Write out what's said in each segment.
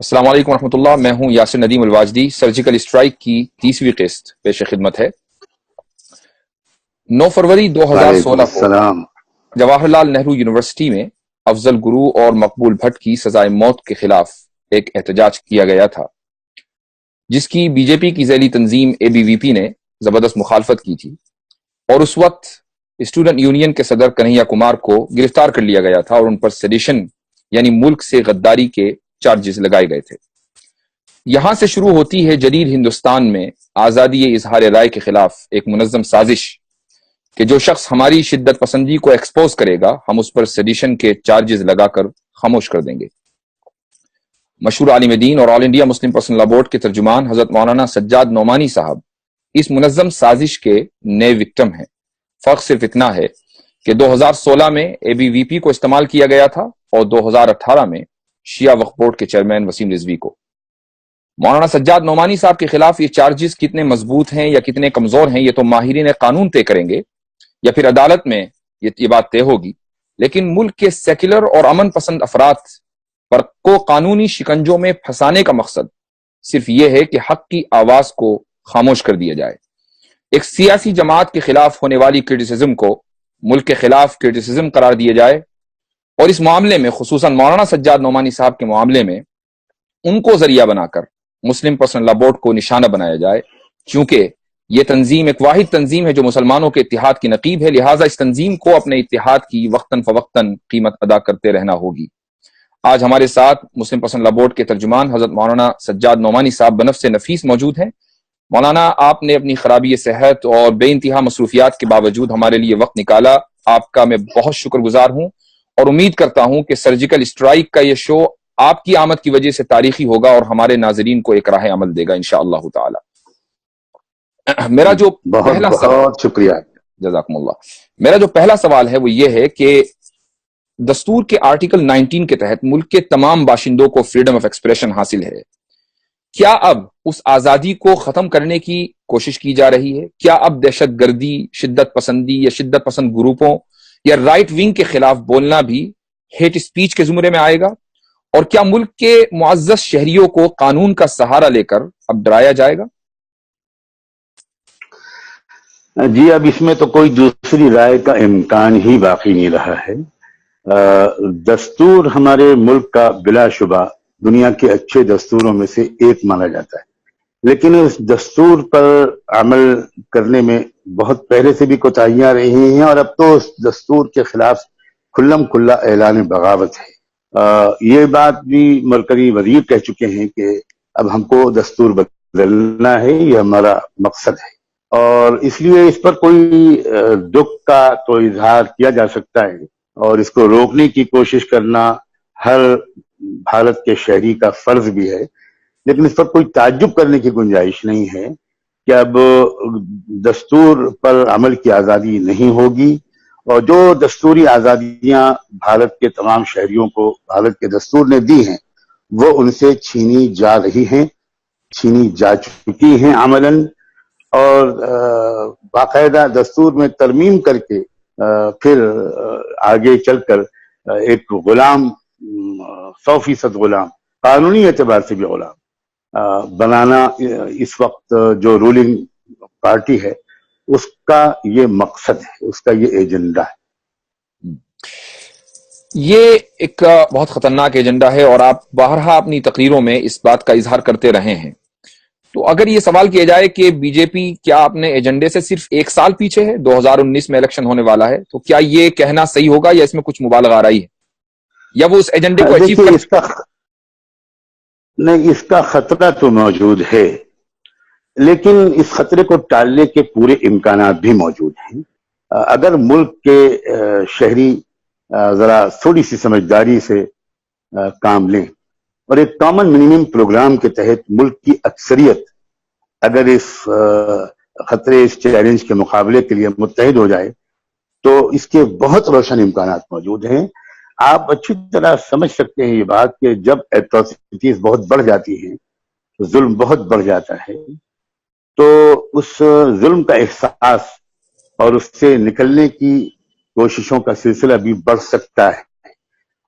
السلام علیکم ورحمۃ اللہ. میں ہوں یاسر ندیم الواجدی. سرجیکل اسٹرائک کی 30ویں قسط پیش خدمت ہے. 9 فروری وعلیکم 2016 کو السلام. جواہر لال نہرو یونیورسٹی میں افضل گرو اور مقبول بھٹ کی سزائے موت کے خلاف ایک احتجاج کیا گیا تھا، جس کی بی جے پی کی ذیلی تنظیم ABVP نے زبردست مخالفت کی تھی، اور اس وقت اسٹوڈنٹ یونین کے صدر کنہیا کمار کو گرفتار کر لیا گیا تھا اور ان پر سیڈیشن یعنی ملک سے غداری کے چارجز لگائے گئے تھے. یہاں سے شروع ہوتی ہے جدید ہندوستان میں آزادی اظہار رائے کے خلاف ایک منظم سازش کہ جو شخص ہماری شدت پسندی کو ایکسپوز کرے گا ہم اس پر سیڈیشن کے چارجز لگا کر خاموش کر دیں گے. مشہور عالم دین اور آل انڈیا مسلم پرسنل لا بورڈ کے ترجمان حضرت مولانا سجاد نعمانی صاحب اس منظم سازش کے نئے وکٹم ہیں. فرق صرف اتنا ہے کہ 2016 میں ABVP کو استعمال کیا گیا تھا اور 2018 میں شیعہ وقف بورڈ کے چیئرمین وسیم رضوی کو. مولانا سجاد نعمانی صاحب کے خلاف یہ چارجز کتنے مضبوط ہیں یا کتنے کمزور ہیں یہ تو ماہرین قانون طے کریں گے یا پھر عدالت میں یہ بات طے ہوگی، لیکن ملک کے سیکولر اور امن پسند افراد پر کو قانونی شکنجوں میں پھنسانے کا مقصد صرف یہ ہے کہ حق کی آواز کو خاموش کر دیا جائے. ایک سیاسی جماعت کے خلاف ہونے والی کرٹیسزم کو ملک کے خلاف کرٹیسزم قرار دیا جائے، اور اس معاملے میں خصوصاً مولانا سجاد نعمانی صاحب کے معاملے میں ان کو ذریعہ بنا کر مسلم پرسنل لا بورڈ کو نشانہ بنایا جائے. چونکہ یہ تنظیم ایک واحد تنظیم ہے جو مسلمانوں کے اتحاد کی نقیب ہے، لہٰذا اس تنظیم کو اپنے اتحاد کی وقتاً فوقتاً قیمت ادا کرتے رہنا ہوگی. آج ہمارے ساتھ مسلم پرسنل لا بورڈ کے ترجمان حضرت مولانا سجاد نعمانی صاحب بنفس نفیس موجود ہیں. مولانا، آپ نے اپنی خرابی صحت اور بے انتہا مصروفیات کے باوجود ہمارے لیے وقت نکالا، آپ کا میں بہت شکر گزار ہوں، اور امید کرتا ہوں کہ سرجیکل اسٹرائک کا یہ شو آپ کی آمد کی وجہ سے تاریخی ہوگا اور ہمارے ناظرین کو ایک راہ عمل دے گا انشاءاللہ تعالی. میرا جو بہت پہلا بہت شکریہ. جزاکم اللہ. میرا جو پہلا سوال ہے وہ یہ ہے کہ دستور کے آرٹیکل 19 کے تحت ملک کے تمام باشندوں کو فریڈم آف ایکسپریشن حاصل ہے. کیا اب اس آزادی کو ختم کرنے کی کوشش کی جا رہی ہے؟ کیا اب دہشت گردی، شدت پسندی یا شدت پسند گروپوں یا رائٹ ونگ کے خلاف بولنا بھی ہیٹ اسپیچ کے زمرے میں آئے گا؟ اور کیا ملک کے معزز شہریوں کو قانون کا سہارا لے کر اب ڈرایا جائے گا؟ جی، اب اس میں تو کوئی دوسری رائے کا امکان ہی باقی نہیں رہا ہے. دستور ہمارے ملک کا بلا شبہ دنیا کے اچھے دستوروں میں سے ایک مانا جاتا ہے، لیکن اس دستور پر عمل کرنے میں بہت پہلے سے بھی کوتاہیاں رہی ہیں، اور اب تو اس دستور کے خلاف کھلم کھلا اعلان بغاوت ہے. یہ بات بھی مرکزی وزیر کہہ چکے ہیں کہ اب ہم کو دستور بدلنا ہے، یہ ہمارا مقصد ہے، اور اس لیے اس پر کوئی دکھ کا تو اظہار کیا جا سکتا ہے، اور اس کو روکنے کی کوشش کرنا ہر بھارت کے شہری کا فرض بھی ہے، لیکن اس پر کوئی تعجب کرنے کی گنجائش نہیں ہے کہ اب دستور پر عمل کی آزادی نہیں ہوگی، اور جو دستوری آزادیاں بھارت کے تمام شہریوں کو بھارت کے دستور نے دی ہیں وہ ان سے چھینی جا رہی ہیں، چھینی جا چکی ہیں عملاً، اور باقاعدہ دستور میں ترمیم کر کے پھر آگے چل کر ایک غلام، 100% غلام، قانونی اعتبار سے بھی غلام بنانا اس وقت جو رولنگ پارٹی ہے اس کا یہ مقصد ہے، اس کا یہ ایجنڈا ہے. یہ ایک بہت خطرناک ایجنڈا ہے اور آپ بارہا اپنی تقریروں میں اس بات کا اظہار کرتے رہے ہیں. تو اگر یہ سوال کیا جائے کہ بی جے پی کیا اپنے ایجنڈے سے صرف 1 سال پیچھے ہے، 2019 میں الیکشن ہونے والا ہے، تو کیا یہ کہنا صحیح ہوگا یا اس میں کچھ مبالغہ آرائی ہے، یا وہ اس ایجنڈے کو اچیو کر چکے؟ نہیں، اس کا خطرہ تو موجود ہے، لیکن اس خطرے کو ٹالنے کے پورے امکانات بھی موجود ہیں. اگر ملک کے شہری ذرا تھوڑی سی سمجھداری سے کام لیں اور ایک کامن منیمم پروگرام کے تحت ملک کی اکثریت اگر اس خطرے، اس چیلنج کے مقابلے کے لیے متحد ہو جائے تو اس کے بہت روشن امکانات موجود ہیں. آپ اچھی طرح سمجھ سکتے ہیں یہ بات کہ جب ایٹراسٹیز بہت بڑھ جاتی ہیں، ظلم بہت بڑھ جاتا ہے، تو اس ظلم کا احساس اور اس سے نکلنے کی کوششوں کا سلسلہ بھی بڑھ سکتا ہے.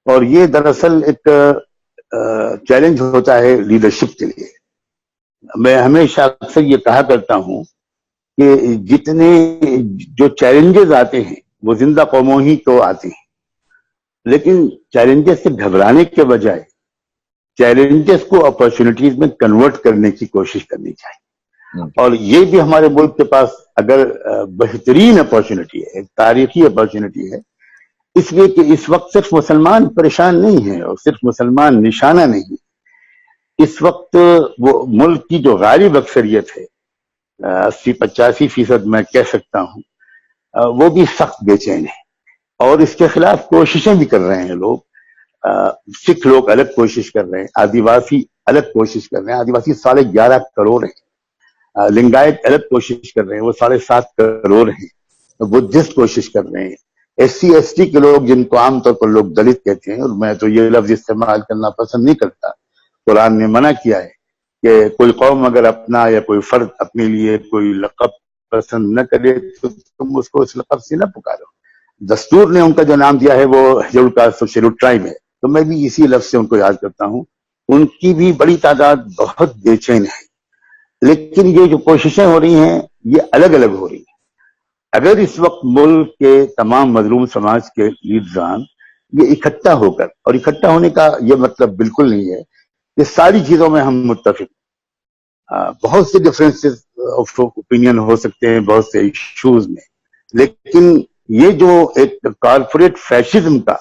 اور یہ دراصل ایک چیلنج ہوتا ہے لیڈرشپ کے لیے. میں ہمیشہ اکثر یہ کہا کرتا ہوں کہ جتنے جو چیلنجز آتے ہیں وہ زندہ قوموں ہی تو آتے ہیں، لیکن چیلنجز سے گھبرانے کے بجائے چیلنجز کو اپرچونٹیز میں کنورٹ کرنے کی کوشش کرنی چاہیے. اور یہ بھی ہمارے ملک کے پاس اگر بہترین اپرچونٹی ہے، ایک تاریخی اپرچونٹی ہے، اس لیے کہ اس وقت صرف مسلمان پریشان نہیں ہیں اور صرف مسلمان نشانہ نہیں. اس وقت وہ ملک کی جو غالب اکثریت ہے 80-85% میں کہہ سکتا ہوں، وہ بھی سخت بے چین ہے اور اس کے خلاف کوششیں بھی کر رہے ہیں لوگ. سکھ لوگ الگ کوشش کر رہے ہیں، آدیواسی الگ کوشش کر رہے ہیں، آدیواسی 11.5 کروڑ ہیں، لنگایت الگ کوشش کر رہے ہیں، وہ 7.5 کروڑ ہیں، بدھسٹ کوشش کر رہے ہیں، SC/ST کے لوگ جن کو عام طور پر لوگ دلت کہتے ہیں، اور میں تو یہ لفظ استعمال کرنا پسند نہیں کرتا. قرآن نے منع کیا ہے کہ کوئی قوم اگر اپنا یا کوئی فرد اپنے لیے کوئی لقب پسند نہ کرے تو تم اس کو اس لقب سے نہ پکارو. دستور نے ان کا جو نام دیا ہے وہ شیڈول کاسٹ شیڈول ٹرائب ہے، تو میں بھی اسی لفظ سے ان کو یاد کرتا ہوں. ان کی بھی بڑی تعداد بہت بے چین ہے، لیکن یہ جو کوششیں ہو رہی ہیں یہ الگ الگ ہو رہی ہیں. اگر اس وقت ملک کے تمام مظلوم سماج کے لیڈران یہ اکٹھا ہو کر، اور اکٹھا ہونے کا یہ مطلب بالکل نہیں ہے کہ ساری چیزوں میں ہم متفق، بہت سے ڈفرینسز آف اوپینین ہو سکتے ہیں بہت سے ایشوز میں، لیکن یہ جو ایک کارپوریٹ فیشزم کا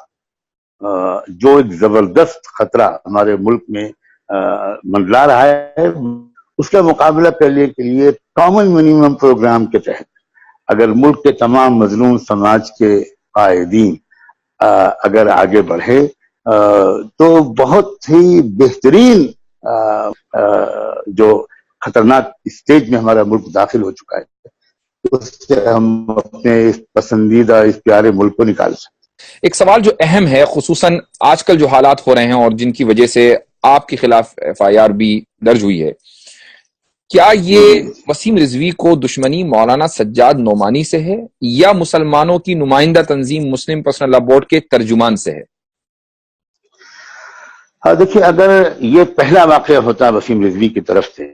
جو ایک زبردست خطرہ ہمارے ملک میں منڈلا رہا ہے، اس کا مقابلہ کرنے کے لیے کامن منیمم پروگرام کے تحت اگر ملک کے تمام مظلوم سماج کے قائدین اگر آگے بڑھے تو بہت ہی بہترین جو خطرناک اسٹیج میں ہمارا ملک داخل ہو چکا ہے، اس سے ہم اپنے اس پسندیدہ اس پیارے ملک کو نکال سکتے. ایک سوال جو اہم ہے، خصوصاً آج کل جو حالات ہو رہے ہیں اور جن کی وجہ سے آپ کے خلاف FIR بھی درج ہوئی ہے، کیا یہ وسیم رضوی کو دشمنی مولانا سجاد نعمانی سے ہے یا مسلمانوں کی نمائندہ تنظیم مسلم پرسنل لا بورڈ کے ترجمان سے ہے؟ ہاں دیکھیے، اگر یہ پہلا واقعہ ہوتا وسیم رضوی کی طرف سے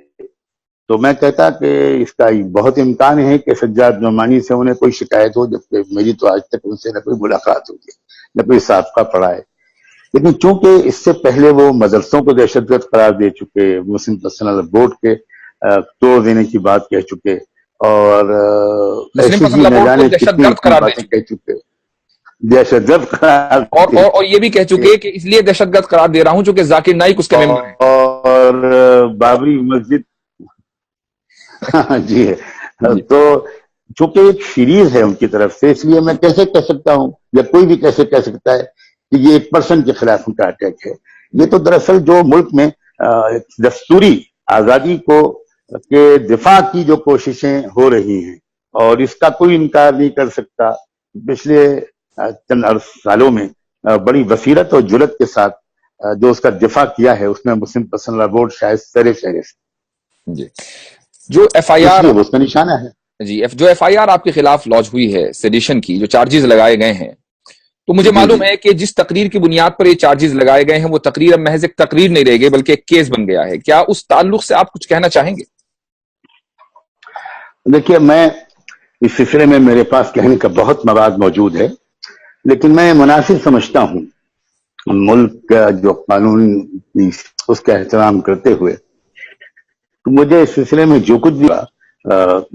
تو میں کہتا کہ اس کا بہت امکان ہے کہ سجاد نعمانی سے انہیں کوئی شکایت ہو، جبکہ میری تو آج تک ان سے نہ کوئی ملاقات ہوئی نہ کوئی سابقہ پڑا ہے. لیکن چونکہ اس سے پہلے وہ مدرسوں کو دہشت گرد قرار دے چکے، مسلم پرسنل بورڈ کے توڑ دینے کی بات کہہ چکے، اور ایسی ہی نہ جانے کتنی باتیں کہہ چکے، دہشت گرد قرار اور یہ بھی کہہ چکے کہ اس لیے دہشت گرد قرار دے رہا ہوں چونکہ ذاکر نائک اس کے ممبر ہیں، اور بابری مسجد جی ہے. تو چونکہ ایک سیریز ہے ان کی طرف سے، اس لیے میں کیسے کہہ سکتا ہوں یا کوئی بھی کیسے کہہ سکتا ہے کہ یہ ایک پرسن کے خلاف ان کا اٹیک ہے. یہ تو دراصل جو ملک میں دستوری آزادی کو کے دفاع کی جو کوششیں ہو رہی ہیں، اور اس کا کوئی انکار نہیں کر سکتا، پچھلے چند سالوں میں بڑی بصیرت اور جرت کے ساتھ جو اس کا دفاع کیا ہے، اس میں مسلم پرسنل لا بورڈ شاید سر فہرست جی. جو FIR اس میں نشانہ ہے، جی جو FIR آپ کے خلاف لانچ ہوئی ہے سیڈیشن کی، جو چارجز لگائے گئے ہیں، تو مجھے معلوم ہے کہ جس تقریر کی بنیاد پر یہ چارجز لگائے گئے ہیں وہ تقریر اب محض ایک تقریر نہیں رہ گئی بلکہ ایک کیس بن گیا ہے. کیا اس تعلق سے آپ کچھ کہنا چاہیں گے؟ دیکھیے، میں اس سلسلے میں میرے پاس کہنے کا بہت مواد موجود ہے، لیکن میں مناسب سمجھتا ہوں ملک کا جو قانون اس کا احترام کرتے ہوئے مجھے اس سلسلے میں جو کچھ بھی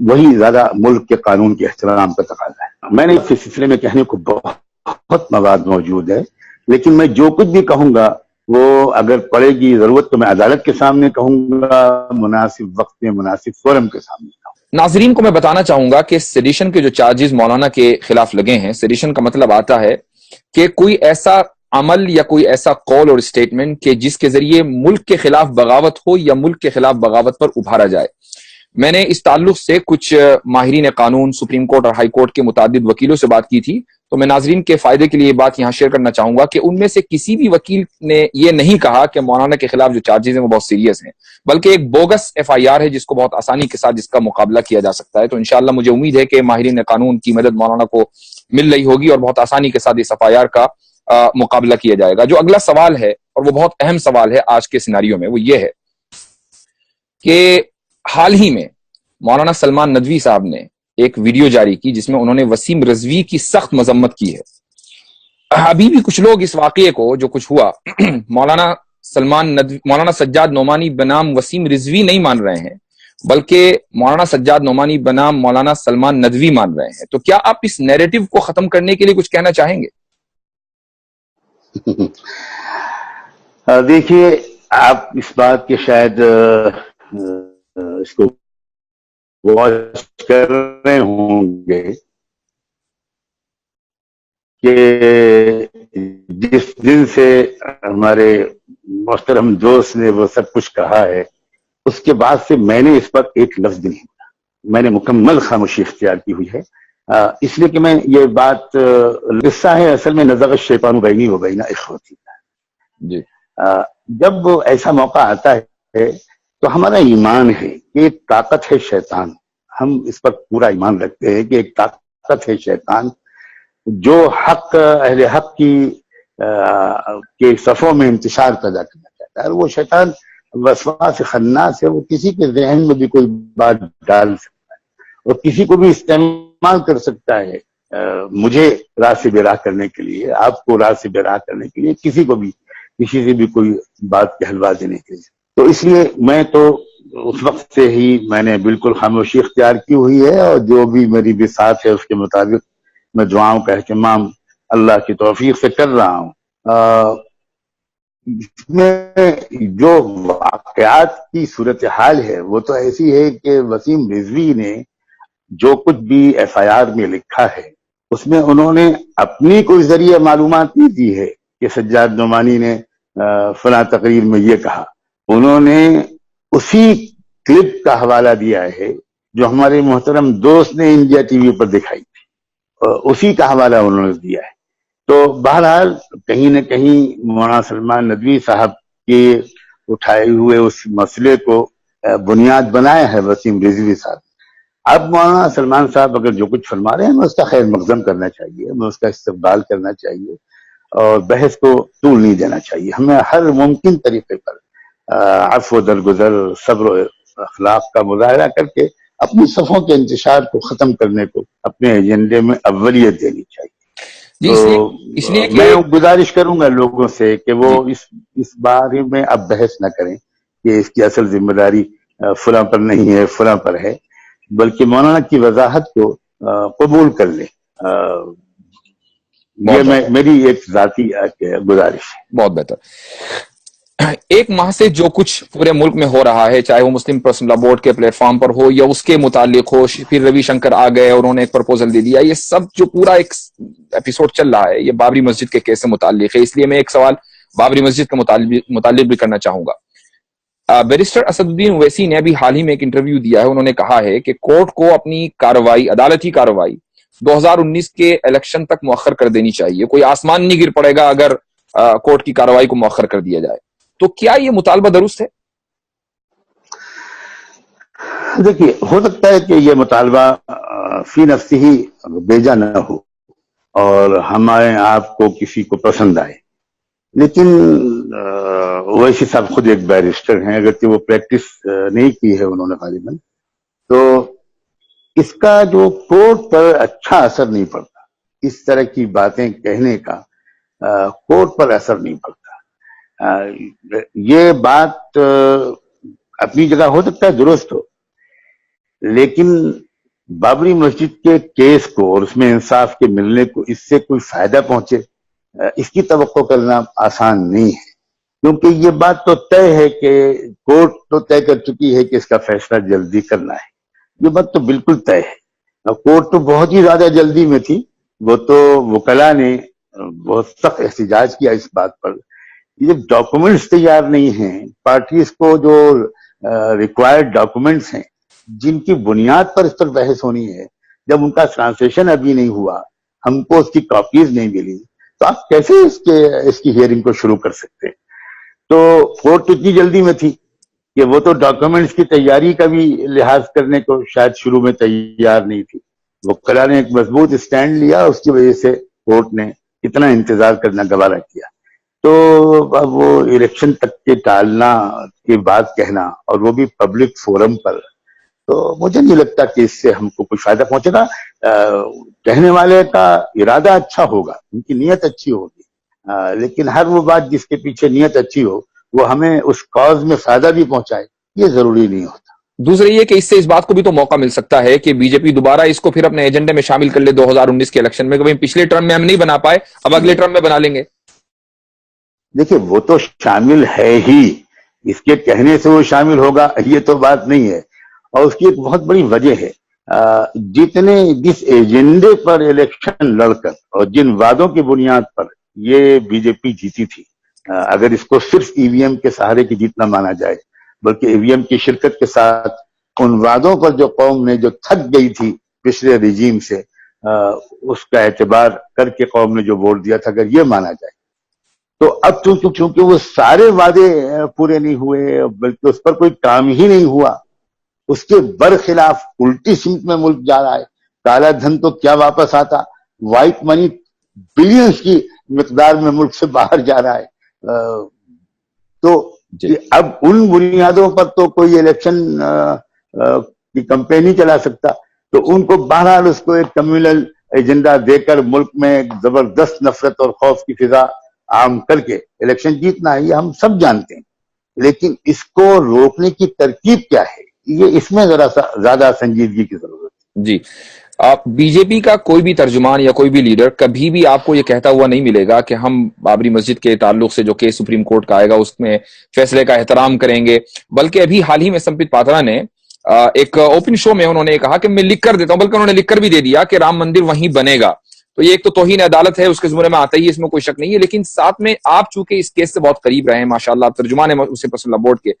وہی زیادہ ملک کے قانون کے احترام کا تقاضا ہے. میں نے اس سلسلے میں کہنے کو بہت مواد موجود ہے، لیکن میں جو کچھ بھی کہوں گا وہ اگر پڑے گی ضرورت تو میں عدالت کے سامنے کہوں گا، مناسب وقت میں مناسب فورم کے سامنے کہوں گا. ناظرین کو میں بتانا چاہوں گا کہ سیڈیشن کے جو چارجز مولانا کے خلاف لگے ہیں، سیڈیشن کا مطلب آتا ہے کہ کوئی ایسا عمل یا کوئی ایسا قول اور اسٹیٹمنٹ کہ جس کے ذریعے ملک کے خلاف بغاوت ہو یا ملک کے خلاف بغاوت پر ابھارا جائے. میں نے اس تعلق سے کچھ ماہرین قانون، سپریم کورٹ اور ہائی کورٹ کے متعدد وکیلوں سے بات کی تھی، تو میں ناظرین کے فائدے کے لیے یہ بات یہاں شیئر کرنا چاہوں گا کہ ان میں سے کسی بھی وکیل نے یہ نہیں کہا کہ مولانا کے خلاف جو چارجز ہیں وہ بہت سیریس ہیں، بلکہ ایک بوگس FIR ہے جس کو بہت آسانی کے ساتھ جس کا مقابلہ کیا جا سکتا ہے. تو انشاءاللہ مجھے امید ہے کہ ماہرین قانون کی مدد مولانا کو مل رہی ہوگی اور بہت آسانی کے ساتھ اس FIR کا مقابلہ کیا جائے گا. جو اگلا سوال ہے اور وہ بہت اہم سوال ہے آج کے سیناریو میں، وہ یہ ہے کہ حال ہی میں مولانا سلمان ندوی صاحب نے ایک ویڈیو جاری کی جس میں انہوں نے وسیم رضوی کی سخت مذمت کی ہے۔ ابھی بھی کچھ لوگ اس واقعے کو جو کچھ ہوا مولانا سجاد نعمانی بنام وسیم رضوی نہیں مان رہے ہیں، بلکہ مولانا سجاد نعمانی بنام مولانا سلمان ندوی مان رہے ہیں۔ تو کیا آپ اس نیریٹو کو ختم کرنے کے لیے کچھ کہنا چاہیں گے؟ دیکھیے، آپ اس بات کے شاید اس کو واچ کر رہے ہوں گے کہ جس دن سے ہمارے محترم دوست نے وہ سب کچھ کہا ہے، اس کے بعد سے میں نے اس پر ایک لفظ بھی نہیں بولا، میں نے مکمل خاموشی اختیار کی ہوئی ہے، اس لیے کہ میں یہ بات قصہ ہے اصل میں نزغ الشیطان بینی و بین اخوتی کا جی، جب ایسا موقع آتا ہے تو ہمارا ایمان ہے کہ ایک طاقت ہے شیطان، ہم اس پر پورا ایمان رکھتے ہیں کہ ایک طاقت ہے شیطان جو اہل حق کے صفوں میں انتشار پیدا کرنا چاہتا ہے، اور وہ شیطان وسواس خناس ہے، وہ کسی کے ذہن میں بھی کوئی بات ڈال سکتا ہے اور کسی کو بھی استعمال کر سکتا ہے، مجھے راہ سے بے راہ کرنے کے لیے، آپ کو راہ سے بے راہ کرنے کے لیے، کسی کو بھی کسی سے بھی کوئی بات کہلوا دینے کے لیے۔ تو اس لیے میں تو اس وقت سے ہی میں نے بالکل خاموشی اختیار کی ہوئی ہے، اور جو بھی میری بساط ہے اس کے مطابق میں دعاؤں کا اہتمام اللہ کی توفیق سے کر رہا ہوں۔ اس میں جو واقعات کی صورتحال ہے وہ تو ایسی ہے کہ وسیم رضوی نے جو کچھ بھی ایف آئی آر میں لکھا ہے اس میں انہوں نے اپنی کوئی ذریعہ معلومات نہیں دی ہے کہ سجاد نعمانی نے فلاں تقریر میں یہ کہا، انہوں نے اسی کلپ کا حوالہ دیا ہے جو ہمارے محترم دوست نے انڈیا ٹی وی پر دکھائی تھی، اسی کا حوالہ انہوں نے دیا ہے۔ تو بہرحال کہیں نہ کہیں مولانا سلمان ندوی صاحب کے اٹھائے ہوئے اس مسئلے کو بنیاد بنایا ہے وسیم رضوی صاحب۔ اب مولانا سلمان صاحب اگر جو کچھ فرما رہے ہیں ہمیں اس کا خیر مقدم کرنا چاہیے، ہمیں اس کا استقبال کرنا چاہیے اور بحث کو طول نہیں دینا چاہیے، ہمیں ہر ممکن طریقے پر عفو و درگزر، صبر و اخلاق کا مظاہرہ کر کے اپنی صفوں کے انتشار کو ختم کرنے کو اپنے ایجنڈے میں اولیت دینی چاہیے۔ جی، اس لیے میں گزارش کروں گا لوگوں سے کہ وہ جی، اس بارے میں اب بحث نہ کریں کہ اس کی اصل ذمہ داری فلاں پر نہیں ہے، فلاں پر ہے، بلکہ مولانا کی وضاحت کو قبول کر لیں۔ یہ میری ایک ذاتی گزارش ہے۔ بہت بہتر۔ ایک ماہ سے جو کچھ پورے ملک میں ہو رہا ہے، چاہے وہ مسلم پرسنل لا بورڈ کے پلیٹ فارم پر ہو یا اس کے متعلق ہو، پھر روی شنکر آ گئے اور انہوں نے ایک پرپوزل دے دیا، یہ سب جو پورا ایک ایپیسوڈ چل رہا ہے یہ بابری مسجد کے کیس سے متعلق ہے، اس لیے میں ایک سوال بابری مسجد کے متعلق بھی کرنا چاہوں گا۔ بیرسٹر اسد الدین اویسی نے ابھی حال ہی میں ایک انٹرویو دیا ہے، انہوں نے کہا ہے کہ کورٹ کو اپنی کارروائی، عدالتی کارروائی 2019 کے الیکشن تک مؤخر کر دینی چاہیے، کوئی آسمان نہیں گر پڑے گا اگر کورٹ کی کارروائی کو مؤخر کر دیا جائے۔ تو کیا یہ مطالبہ درست ہے؟ دیکھیے، ہو سکتا ہے کہ یہ مطالبہ فی نفسی ہی بیجا نہ ہو اور ہمارے آپ کو کسی کو پسند آئے، لیکن اویسی صاحب خود ایک بیرسٹر ہیں، اگرچہ وہ پریکٹس نہیں کی ہے انہوں نے غالباً، تو اس کا جو کورٹ پر اچھا اثر نہیں پڑتا، اس طرح کی باتیں کہنے کا کورٹ پر اثر نہیں پڑتا۔ یہ بات اپنی جگہ ہو سکتا ہے درست ہو، لیکن بابری مسجد کے کیس کو اور اس میں انصاف کے ملنے کو اس سے کوئی فائدہ پہنچے، اس کی توقع کرنا آسان نہیں ہے، کیونکہ یہ بات تو طے ہے کہ کورٹ تو طے کر چکی ہے کہ اس کا فیصلہ جلدی کرنا ہے، یہ بات تو بالکل طے ہے۔ کورٹ تو بہت ہی زیادہ جلدی میں تھی، وہ تو وکلاء نے بہت سخت احتجاج کیا اس بات پر، جب ڈاکومنٹس تیار نہیں ہیں، پارٹیز کو جو ریکوائرڈ ڈاکومنٹس ہیں جن کی بنیاد پر اس پر بحث ہونی ہے، جب ان کا ٹرانسلیشن ابھی نہیں ہوا، ہم کو اس کی کاپیز نہیں ملی، تو آپ کیسے اس کی ہیئرنگ کو شروع کر سکتے؟ تو کورٹ تو اتنی جلدی میں تھی کہ وہ تو ڈاکومنٹس کی تیاری کا بھی لحاظ کرنے کو شاید شروع میں تیار نہیں تھی، وکلاء نے ایک مضبوط اسٹینڈ لیا، اس کی وجہ سے کورٹ نے اتنا انتظار کرنا گوارا کیا۔ تو اب وہ الیکشن تک کے ٹالنا کی بات کہنا اور وہ بھی پبلک فورم پر، تو مجھے نہیں لگتا کہ اس سے ہم کو کچھ فائدہ پہنچے گا. کہنے والے کا ارادہ اچھا ہوگا، ان کی نیت اچھی ہوگی، لیکن ہر وہ بات جس کے پیچھے نیت اچھی ہو وہ ہمیں اس کاز میں فائدہ بھی پہنچائے، یہ ضروری نہیں ہوتا. دوسرا یہ کہ اس سے اس بات کو بھی تو موقع مل سکتا ہے کہ بی جے پی دوبارہ اس کو پھر اپنے ایجنڈے میں شامل کر لے 2019 کے الیکشن میں، کہ پچھلے ٹرم میں ہم نہیں بنا پائے، اب اگلے ٹرم میں بنا لیں گے. دیکھیے وہ تو شامل ہے ہی، اس کے کہنے سے وہ شامل ہوگا یہ تو بات نہیں ہے، اور اس کی ایک بہت بڑی وجہ ہے. جس ایجنڈے پر الیکشن لڑ کر اور جن وعدوں کی بنیاد پر یہ بی جے پی جیتی تھی، اگر اس کو صرف ای وی ایم کے سہارے کی جیتنا مانا جائے، بلکہ ای وی ایم کی شرکت کے ساتھ ان وعدوں پر جو قوم نے جو تھک گئی تھی پچھلے رجیم سے، اس کا اعتبار کر کے قوم نے جو ووٹ دیا تھا، اگر یہ مانا جائے تو اب چونکہ وہ سارے وعدے پورے نہیں ہوئے، بلکہ اس پر کوئی کام ہی نہیں ہوا، اس کے برخلاف الٹی سمت میں ملک جا رہا ہے. کالا دھن تو کیا واپس آتا، وائٹ منی بلینز کی مقدار میں ملک سے باہر جا رہا ہے. تو اب ان بنیادوں پر تو کوئی الیکشن کی کمپین نہیں چلا سکتا، تو ان کو بہرحال اس کو ایک کمیونل ایجنڈا دے کر ملک میں ایک زبردست نفرت اور خوف کی فضا عام کر کے الیکشن جیتنا ہے، یہ ہم سب جانتے ہیں. لیکن اس کو روکنے کی ترکیب کیا ہے، یہ اس میں ذرا سا زیادہ سنجیدگی کی ضرورت ہے. جی، بی جے پی کا کوئی بھی ترجمان یا کوئی بھی لیڈر کبھی بھی آپ کو یہ کہتا ہوا نہیں ملے گا کہ ہم بابری مسجد کے تعلق سے جو کیس سپریم کورٹ کا آئے گا اس میں فیصلے کا احترام کریں گے. بلکہ ابھی حال ہی میں سمپت پاترا نے ایک اوپن شو میں انہوں نے کہا کہ میں لکھ کر دیتا ہوں، بلکہ انہوں نے لکھ کر بھی دے دیا کہ رام مندر وہیں بنے گا. تو یہ ایک تو توہین عدالت ہے، اس کے زمرے میں آتا ہی، اس میں کوئی شک نہیں ہے. لیکن ساتھ میں آپ چونکہ اس کیس سے بہت قریب رہے ہیں، ماشاءاللہ آپ ترجمان ہیں اسے پسند بورڈ کے،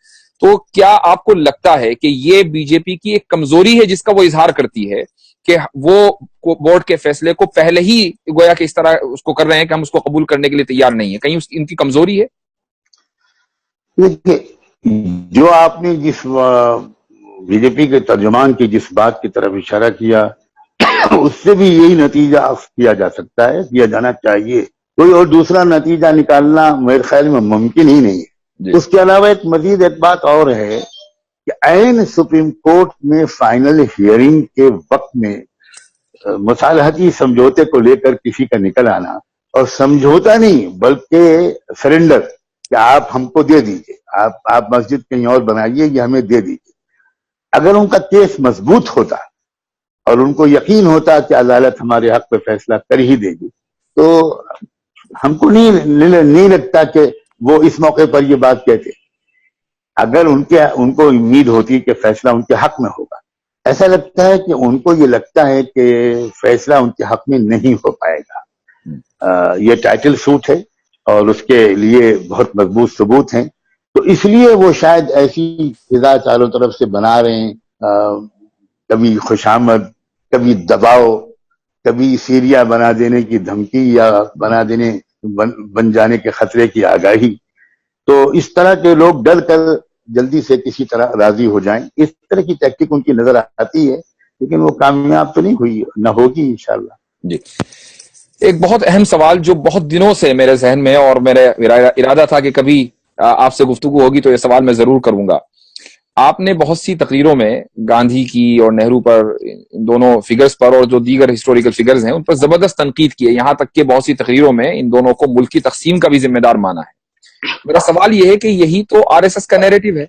تو کیا آپ کو لگتا ہے کہ یہ بی جے پی کی ایک کمزوری ہے جس کا وہ اظہار کرتی ہے کہ وہ بورڈ کے فیصلے کو پہلے ہی گویا کہ اس طرح اس کو کر رہے ہیں کہ ہم اس کو قبول کرنے کے لیے تیار نہیں ہے؟ کہیں ان کی کمزوری ہے؟ دیکھیے، جو آپ نے جس بی جے پی کے ترجمان کی جس بات کی طرف اشارہ کیا، اس سے بھی یہی نتیجہ کیا جا سکتا ہے، کیا جانا چاہیے. کوئی اور دوسرا نتیجہ نکالنا میرے خیال میں ممکن ہی نہیں ہے. اس کے علاوہ مزید ایک بات اور ہے کہ عین سپریم کورٹ میں فائنل ہیئرنگ کے وقت میں مصالحتی سمجھوتے کو لے کر کسی کا نکل آنا، اور سمجھوتا نہیں بلکہ سرنڈر، کہ آپ ہم کو دے دیجئے، آپ مسجد کہیں اور بنائیے، یہ ہمیں دے دیجئے. اگر ان کا کیس مضبوط ہوتا اور ان کو یقین ہوتا کہ عدالت ہمارے حق پہ فیصلہ کر ہی دے گی، تو ہم کو نہیں لگتا کہ وہ اس موقع پر یہ بات کہتے. اگر ان کو امید ہوتی کہ فیصلہ ان کے حق میں ہوگا، ایسا لگتا ہے کہ ان کو یہ لگتا ہے کہ فیصلہ ان کے حق میں نہیں ہو پائے گا. یہ ٹائٹل سوٹ ہے اور اس کے لیے بہت مضبوط ثبوت ہیں، تو اس لیے وہ شاید ایسی فضا چاروں طرف سے بنا رہے ہیں، کبھی خوشامد، کبھی دباؤ، کبھی سیریا بنا دینے کی دھمکی یا بن جانے کے خطرے کی آگاہی. تو اس طرح کے لوگ ڈر کر جلدی سے کسی طرح راضی ہو جائیں، اس طرح کی ٹیکٹک ان کی نظر آتی ہے، لیکن وہ کامیاب تو نہیں ہوئی، نہ ہوگی انشاءاللہ. جی، ایک بہت اہم سوال جو بہت دنوں سے میرے ذہن میں، اور میرا ارادہ تھا کہ کبھی آپ سے گفتگو ہوگی تو یہ سوال میں ضرور کروں گا. آپ نے بہت سی تقریروں میں گاندھی کی اور نہرو پر، ان دونوں فگرز پر، اور جو دیگر ہسٹوریکل فگرز ہیں ان پر زبردست تنقید کی ہے، یہاں تک کہ بہت سی تقریروں میں ان دونوں کو ملک کی تقسیم کا بھی ذمہ دار مانا ہے. میرا سوال یہ ہے کہ یہی تو آر ایس ایس کا نیریٹو ہے،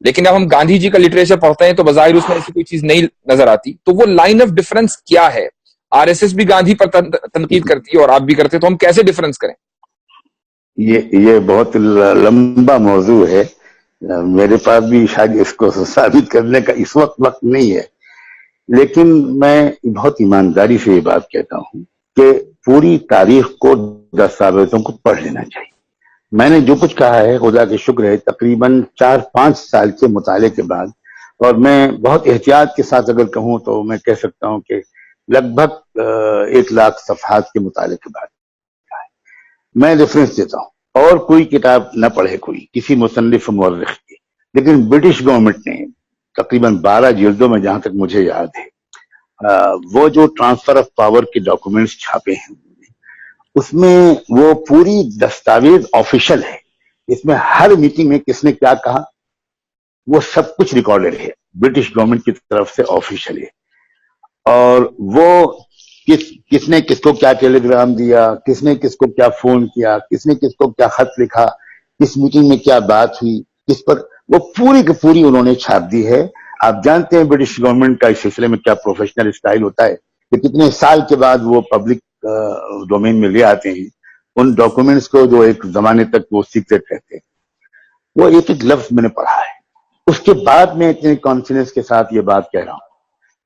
لیکن اب ہم گاندھی جی کا لٹریچر پڑھتے ہیں تو بظاہر اس میں ایسی کوئی چیز نہیں نظر آتی. تو وہ لائن آف ڈیفرنس کیا ہے؟ آر ایس ایس بھی گاندھی پر تنقید کرتی ہے اور آپ بھی کرتے، تو ہم کیسے ڈیفرنس کریں؟ یہ بہت لمبا موضوع ہے، میرے پاس بھی شاید اس کو ثابت کرنے کا اس وقت نہیں ہے، لیکن میں بہت ایمانداری سے یہ بات کہتا ہوں کہ پوری تاریخ کو، دستاویزوں کو پڑھ لینا چاہیے. میں نے جو کچھ کہا ہے، خدا کے شکر ہے، تقریباً 4-5 سال کے مطالعے کے بعد، اور میں بہت احتیاط کے ساتھ اگر کہوں تو میں کہہ سکتا ہوں کہ لگ بھگ 1,00,000 صفحات کے مطالعے کے بعد میں ریفرنس دیتا ہوں. اور کوئی کتاب نہ پڑھے کوئی کسی مصنف مورخ کی، لیکن برٹش گورنمنٹ نے تقریباً 12 جلدوں میں، جہاں تک مجھے یاد ہے، وہ جو ٹرانسفر آف پاور کے ڈاکومنٹس چھاپے ہیں، اس میں وہ پوری دستاویز آفیشل ہے. اس میں ہر میٹنگ میں کس نے کیا کہا وہ سب کچھ ریکارڈڈ ہے, برٹش گورنمنٹ کی طرف سے آفیشل ہے. اور وہ کس نے کس کو کیا ٹیلی گرام دیا, کس نے کس کو کیا فون کیا, کس نے کس کو کیا خط لکھا, کس میٹنگ میں کیا بات ہوئی, کس پر, وہ پوری کی پوری انہوں نے چھاپ دی ہے. آپ جانتے ہیں برٹش گورنمنٹ کا اس سلسلے میں کیا پروفیشنل اسٹائل ہوتا ہے کہ کتنے سال کے بعد وہ پبلک ڈومین میں لے آتے ہیں ان ڈاکومنٹس کو جو ایک زمانے تک وہ سیکریٹ رہتے ہیں. وہ ایک ایک لفظ میں نے پڑھا ہے, اس کے بعد میں اتنے کانفیڈنس کے ساتھ یہ بات کہہ رہا ہوں.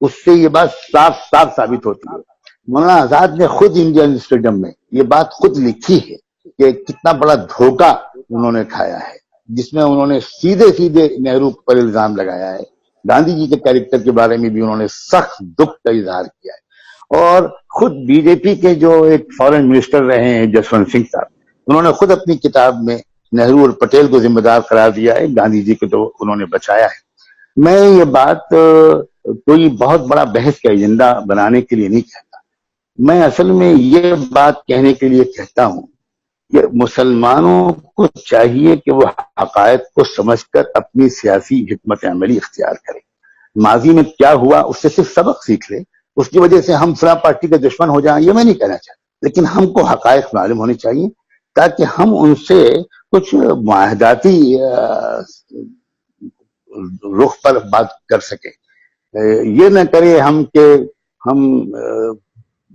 اس سے یہ بات صاف صاف ثابت ہوتی ہے. مولانا آزاد نے خود انڈین اسٹیڈیم میں یہ بات خود لکھی ہے کہ کتنا بڑا دھوکہ انہوں نے کھایا ہے, جس میں انہوں نے سیدھے سیدھے نہرو پر الزام لگایا ہے. گاندھی جی کے کیریکٹر کے بارے میں بھی انہوں نے سخت دکھ کا اظہار کیا ہے. اور خود بی جے پی کے جو ایک فارن منسٹر رہے ہیں جسونت سنگھ صاحب, انہوں نے خود اپنی کتاب میں نہرو اور پٹیل کو ذمہ دار قرار دیا ہے, گاندھی جی کو تو انہوں نے بچایا ہے. میں یہ بات کوئی بہت بڑا بحث کا ایجنڈا بنانے کے لیے نہیں کہتا, میں اصل میں یہ بات کہنے کے لیے کہتا ہوں کہ مسلمانوں کو چاہیے کہ وہ حقائق کو سمجھ کر اپنی سیاسی حکمت عملی اختیار کریں. ماضی میں کیا ہوا اس سے صرف سبق سیکھ لیں, اس کی وجہ سے ہم فلاں پارٹی کے دشمن ہو جائیں یہ میں نہیں کہنا چاہتا, لیکن ہم کو حقائق معلوم ہونے چاہیے تاکہ ہم ان سے کچھ معاہداتی رخ پر بات کر سکیں. یہ نہ کرے ہم کہ ہم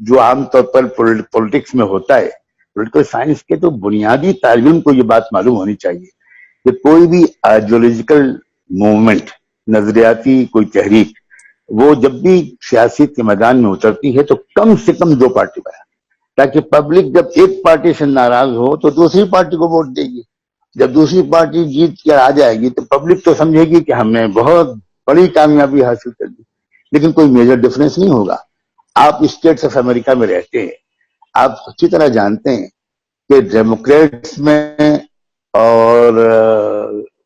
جو عام طور پر پولیٹکس میں ہوتا ہے, پولیٹیکل سائنس کے تو بنیادی طالب علم کو یہ بات معلوم ہونی چاہیے کہ کوئی بھی آئیڈیولوجیکل موومنٹ, نظریاتی کوئی تحریک, وہ جب بھی سیاست کے میدان میں اترتی ہے تو کم سے کم دو پارٹی بنا, تاکہ پبلک جب ایک پارٹی سے ناراض ہو تو دوسری پارٹی کو ووٹ دے گی. جب دوسری پارٹی جیت کر آ جائے گی تو پبلک تو سمجھے گی کہ ہم نے بہت بڑی کامیابی حاصل کر دی, لیکن کوئی میجر ڈفرینس نہیں ہوگا. آپ اسٹیٹس آف امریکہ میں رہتے ہیں, آپ اچھی طرح جانتے ہیں کہ ڈیموکریٹس میں اور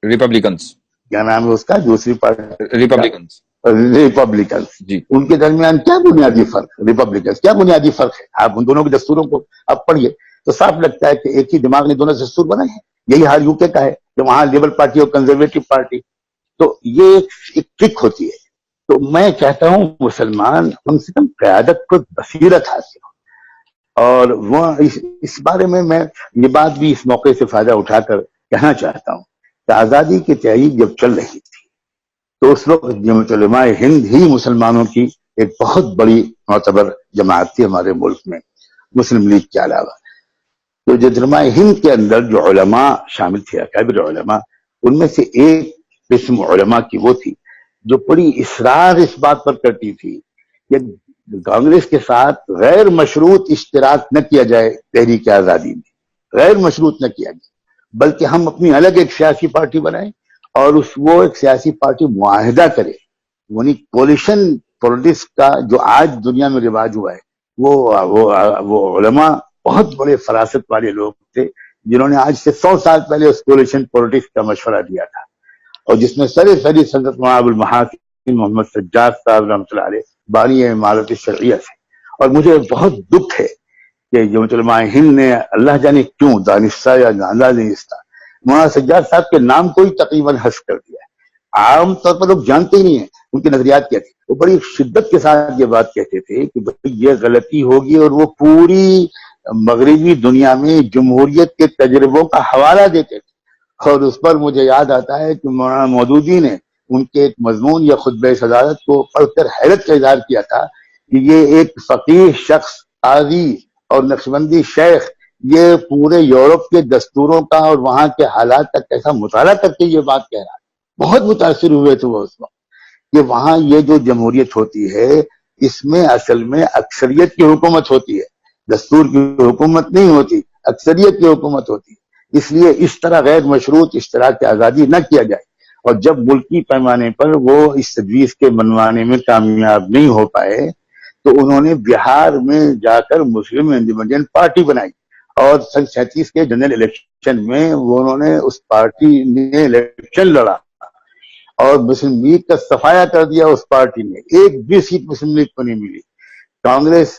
ریپبلکنس, کیا نام ہے اس کا, دوسری پارٹی ریپبلکنس, ریپبلکنس, جی, ان کے درمیان کیا بنیادی فرق, ریپبلکنس کیا بنیادی فرق ہے؟ آپ ان دونوں کے دستوروں کو آپ پڑھیے تو صاف لگتا ہے کہ ایک ہی دماغ نے دونوں دستور بنائے ہیں. یہی حال یو کے کا ہے کہ وہاں لیبرل پارٹی اور کنزرویٹو پارٹی, تو یہ ایک ٹرک ہوتی ہے. تو میں کہتا ہوں مسلمان کم سے کم قیادت کو بصیرت حاصل ہو, اور وہ اس بارے میں یہ بات بھی اس موقع سے فائدہ اٹھا کر کہنا چاہتا ہوں کہ آزادی کی تحریک جب چل رہی تھی تو اس وقت جمعیت علماء ہند ہی مسلمانوں کی ایک بہت بڑی معتبر جماعت تھی ہمارے ملک میں, مسلم لیگ کے علاوہ. تو جمعیت علماء ہند کے اندر جو علماء شامل تھے, اکابر علماء, ان میں سے ایک قسم علماء کی وہ تھی جو بڑی اصرار اس بات پر کرتی تھی کہ کانگریس کے ساتھ غیر مشروط اشتراک نہ کیا جائے تحریک آزادی میں, غیر مشروط نہ کیا جائے, بلکہ ہم اپنی الگ ایک سیاسی پارٹی بنائیں اور وہ ایک سیاسی پارٹی معاہدہ کرے. یعنی کولیشن پولیٹکس کا جو آج دنیا میں رواج ہوا ہے, وہ علماء بہت بڑے فراست والے لوگ تھے جنہوں نے آج سے 100 سال پہلے اس کولیشن پولیٹکس کا مشورہ دیا تھا, اور جس میں سری حضرت مولانا ابوالمحاسن محمد سجاد صاحب رحمۃ اللہ علیہ بانی امارت شرعیہ سے. اور مجھے بہت دکھ ہے کہ جمعیت علماء ہند نے اللہ جانے کیوں دانستہ یا نادانستہ مولانا سجاد صاحب کے نام کو ہی تقریباً حذف کر دیا ہے. عام طور پر لوگ جانتے ہی نہیں ہیں ان کے نظریات کیا تھے. وہ بڑی شدت کے ساتھ یہ بات کہتے تھے کہ یہ غلطی ہوگی, اور وہ پوری مغربی دنیا میں جمہوریت کے تجربوں کا حوالہ دیتے تھے. اور اس پر مجھے یاد آتا ہے کہ مولانا مودودی نے ان کے ایک مضمون یا خطبہ صدارت کو پڑھ کر حیرت کا اظہار کیا تھا کہ یہ ایک فقیہ شخص, قاضی اور نقشبندی شیخ, یہ پورے یورپ کے دستوروں کا اور وہاں کے حالات کا کیسا مطالعہ کر کے یہ بات کہہ رہا ہے. بہت متاثر ہوئے تھے وہ اس وقت کہ وہاں یہ جو جمہوریت ہوتی ہے اس میں اصل میں اکثریت کی حکومت ہوتی ہے, دستور کی حکومت نہیں ہوتی, اکثریت کی حکومت ہوتی ہے. اس لیے اس طرح غیر مشروط اشتراک آزادی نہ کیا جائے. اور جب ملکی پیمانے پر وہ اس تجویز کے منوانے میں کامیاب نہیں ہو پائے تو انہوں نے بہار میں جا کر مسلم انڈیپینڈنٹ پارٹی بنائی, اور 1937 کے جنرل الیکشن میں انہوں نے اس پارٹی نے الیکشن لڑا اور مسلم لیگ کا صفایا کر دیا. اس پارٹی نے ایک بھی سیٹ مسلم لیگ کو نہیں ملی. کانگریس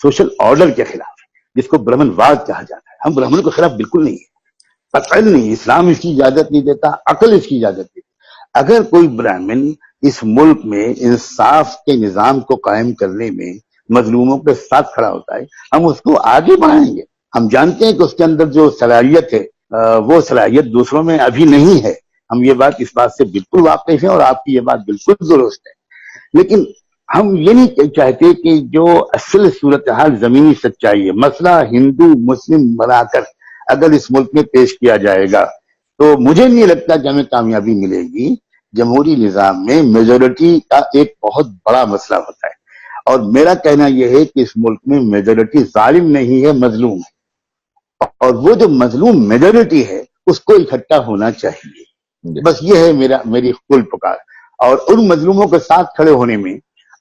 سوشل آرڈر کے خلاف ہے، جس کو برہمن واد کہا جاتا ہے. ہم برہمن کے خلاف بالکل نہیں ہے، قطعاً نہیں. اسلام اس کی اجازت نہیں دیتا، عقل اس کی اجازت دیتی. اگر کوئی برہمن اس ملک میں انصاف کے نظام کو قائم کرنے میں مظلوموں کے ساتھ کھڑا ہوتا ہے، ہم اس کو آگے بڑھائیں گے. ہم جانتے ہیں کہ اس کے اندر جو صلاحیت ہے وہ صلاحیت دوسروں میں ابھی نہیں ہے. ہم یہ بات اس بات سے بالکل واقف ہیں اور آپ کی یہ بات بالکل درست ہے. لیکن ہم یہ نہیں چاہتے کہ جو اصل صورتحال زمینی سچائی ہے، مسئلہ ہندو مسلم بنا کر اگر اس ملک میں پیش کیا جائے گا تو مجھے نہیں لگتا کہ ہمیں کامیابی ملے گی. جمہوری نظام میں میجورٹی کا ایک بہت بڑا مسئلہ ہوتا ہے، اور میرا کہنا یہ ہے کہ اس ملک میں میجورٹی ظالم نہیں ہے، مظلوم ہے. اور وہ جو مظلوم میجورٹی ہے اس کو اکٹھا ہونا چاہیے. بس یہ ہے میری کل پکار. اور ان مظلوموں کے ساتھ کھڑے ہونے میں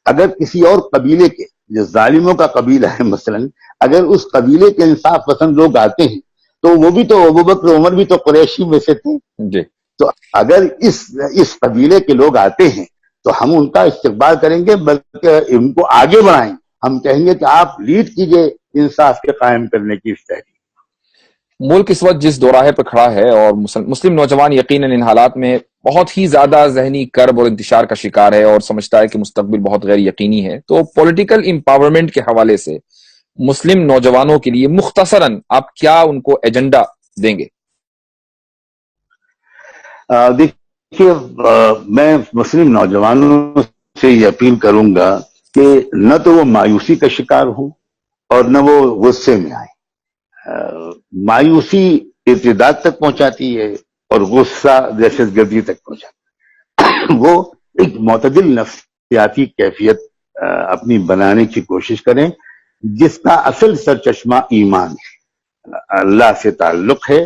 اگر کسی اور قبیلے کے، جو ظالموں کا قبیلہ ہے مثلا، اگر اس قبیلے کے انصاف پسند لوگ آتے ہیں تو وہ بھی تو ابوبکر عمر بھی تو قریشی میں سے تھے. جی. تو اگر اس قبیلے کے لوگ آتے ہیں تو ہم ان کا استقبال کریں گے، بلکہ ان کو آگے بڑھائیں. ہم کہیں گے کہ آپ لیڈ کیجئے انصاف کے قائم کرنے کی اس تحریک. ملک اس وقت جس دوراہے پر کھڑا ہے اور مسلم نوجوان یقیناً ان حالات میں بہت ہی زیادہ ذہنی کرب اور انتشار کا شکار ہے اور سمجھتا ہے کہ مستقبل بہت غیر یقینی ہے، تو پولیٹیکل امپاورمنٹ کے حوالے سے مسلم نوجوانوں کے لیے مختصراً آپ کیا ان کو ایجنڈا دیں گے؟ دیکھیے، میں مسلم نوجوانوں سے یہ اپیل کروں گا کہ نہ تو وہ مایوسی کا شکار ہوں اور نہ وہ غصے میں آئیں. مایوسی ارتداد تک پہنچاتی ہے اور غصہ دہشت گردی تک پہنچاتا ہے. وہ ایک معتدل نفسیاتی کیفیت اپنی بنانے کی کوشش کریں جس کا اصل سرچشمہ ایمان ہے، اللہ سے تعلق ہے،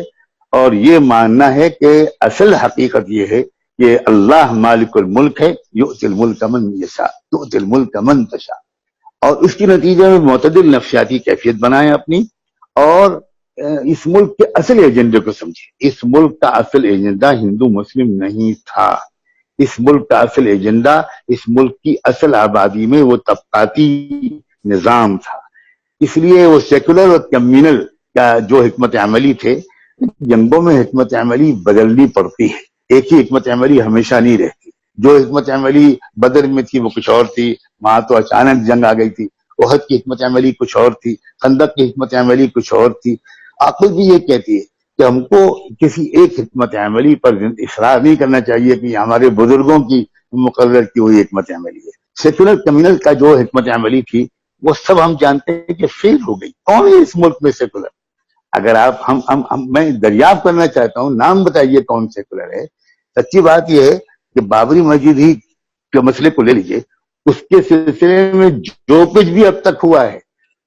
اور یہ ماننا ہے کہ اصل حقیقت یہ ہے کہ اللہ مالک الملک ہے، یؤتی الملک من یشاء تؤتی الملک من تشاء. اور اس کے نتیجے میں معتدل نفسیاتی کیفیت بنائیں اپنی، اور اس ملک کے اصل ایجنڈے کو سمجھیں. اس ملک کا اصل ایجنڈا ہندو مسلم نہیں تھا. اس ملک کا اصل ایجنڈا اس ملک کی اصل آبادی میں وہ طبقاتی نظام تھا. اس لیے وہ سیکولر اور کمیونل کا جو حکمت عملی تھے، جنگوں میں حکمت عملی بدلنی پڑتی ہے، ایک ہی حکمت عملی ہمیشہ نہیں رہتی. جو حکمت عملی بدر میں تھی وہ کچھ اور تھی، وہاں تو اچانک جنگ آ گئی تھی. احد کی حکمت عملی کچھ اور تھی، خندق کی حکمت عملی کچھ اور تھی. عقل بھی یہ کہتی ہے کہ ہم کو کسی ایک حکمت عملی پر اصرار نہیں کرنا چاہیے کہ ہمارے بزرگوں کی مقرر کی ہوئی حکمت عملی ہے. سیکولر کمیونل کا جو حکمت عملی تھی وہ سب ہم جانتے ہیں کہ فیل ہو گئی. کون ہے اس ملک میں سیکولر؟ اگر آپ میں دریافت کرنا چاہتا ہوں، نام بتائیے کون سیکولر ہے. سچی بات یہ ہے کہ بابری مسجد ہی کے مسئلے کو لے لیجئے، اس کے سلسلے میں جو کچھ بھی اب تک ہوا ہے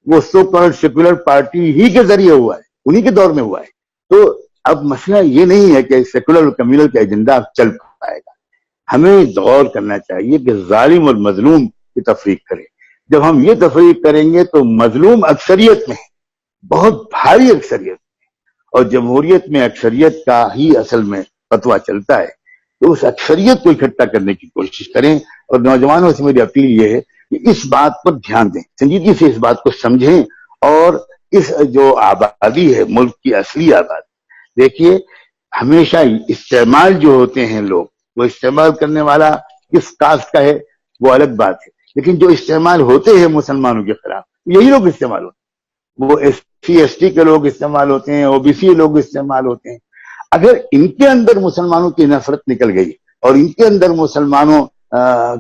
وہ سو کالڈ سیکولر پارٹی ہی کے ذریعے ہوا ہے، انہی کے دور میں ہوا ہے. تو اب مسئلہ یہ نہیں ہے کہ سیکولر اور کمیونل کا ایجنڈا چل پائے گا. ہمیں غور کرنا چاہیے کہ ظالم اور مظلوم کی تفریق کریں. جب ہم یہ تفریق کریں گے تو مظلوم اکثریت میں ہے، بہت بھاری اکثریت میں، اور جمہوریت میں اکثریت کا ہی اصل میں فتویٰ چلتا ہے. تو اس اکثریت کو اکٹھا کرنے کی کوشش کریں. اور نوجوانوں سے میری اپیل یہ ہے کہ اس بات پر دھیان دیں، سنجیدگی سے اس بات کو سمجھیں، اور اس جو آبادی ہے ملک کی اصلی آبادی، دیکھیے ہمیشہ استعمال جو ہوتے ہیں لوگ، وہ استعمال کرنے والا کس کاسٹ کا ہے وہ الگ بات ہے، لیکن جو استعمال ہوتے ہیں مسلمانوں کے خلاف یہی لوگ استعمال ہوتے ہیں. وہ ایس سی ایس ٹی کے لوگ استعمال ہوتے ہیں، او بی سی لوگ استعمال ہوتے ہیں. اگر ان کے اندر مسلمانوں کی نفرت نکل گئی اور ان کے اندر مسلمانوں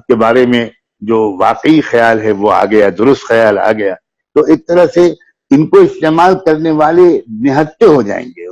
کے بارے میں جو واقعی خیال ہے وہ آ گیا، درست خیال آ گیا، تو ایک طرح سے ان کو استعمال کرنے والے نہتے ہو جائیں گے.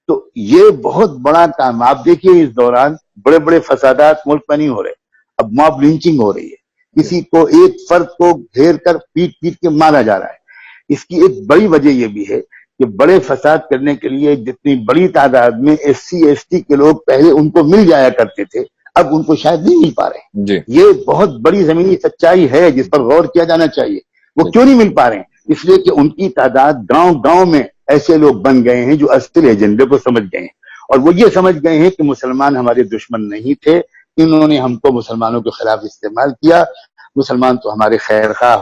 تو یہ بہت بڑا کام. آپ دیکھیے اس دوران بڑے بڑے فسادات ملک میں نہیں ہو رہے، اب موب لنچنگ ہو رہی ہے، کسی کو ایک فرد کو گھیر کر پیٹ پیٹ کے مارا جا رہا ہے. اس کی ایک بڑی وجہ یہ بھی ہے کہ بڑے فساد کرنے کے لیے جتنی بڑی تعداد میں ایس سی ایس ٹی کے لوگ پہلے ان کو مل جایا کرتے تھے، اب ان کو شاید نہیں مل پا رہے. جی. یہ بہت بڑی زمینی سچائی ہے جس پر غور کیا جانا چاہیے. وہ کیوں نہیں مل پا رہے ہیں؟ اس لیے کہ ان کی تعداد گاؤں گاؤں میں ایسے لوگ بن گئے ہیں جو اصل ایجنڈے کو سمجھ گئے ہیں، اور وہ یہ سمجھ گئے ہیں کہ مسلمان ہمارے دشمن نہیں تھے، انہوں نے ہم کو مسلمانوں کے خلاف استعمال کیا. مسلمان تو ہمارے خیر خواہ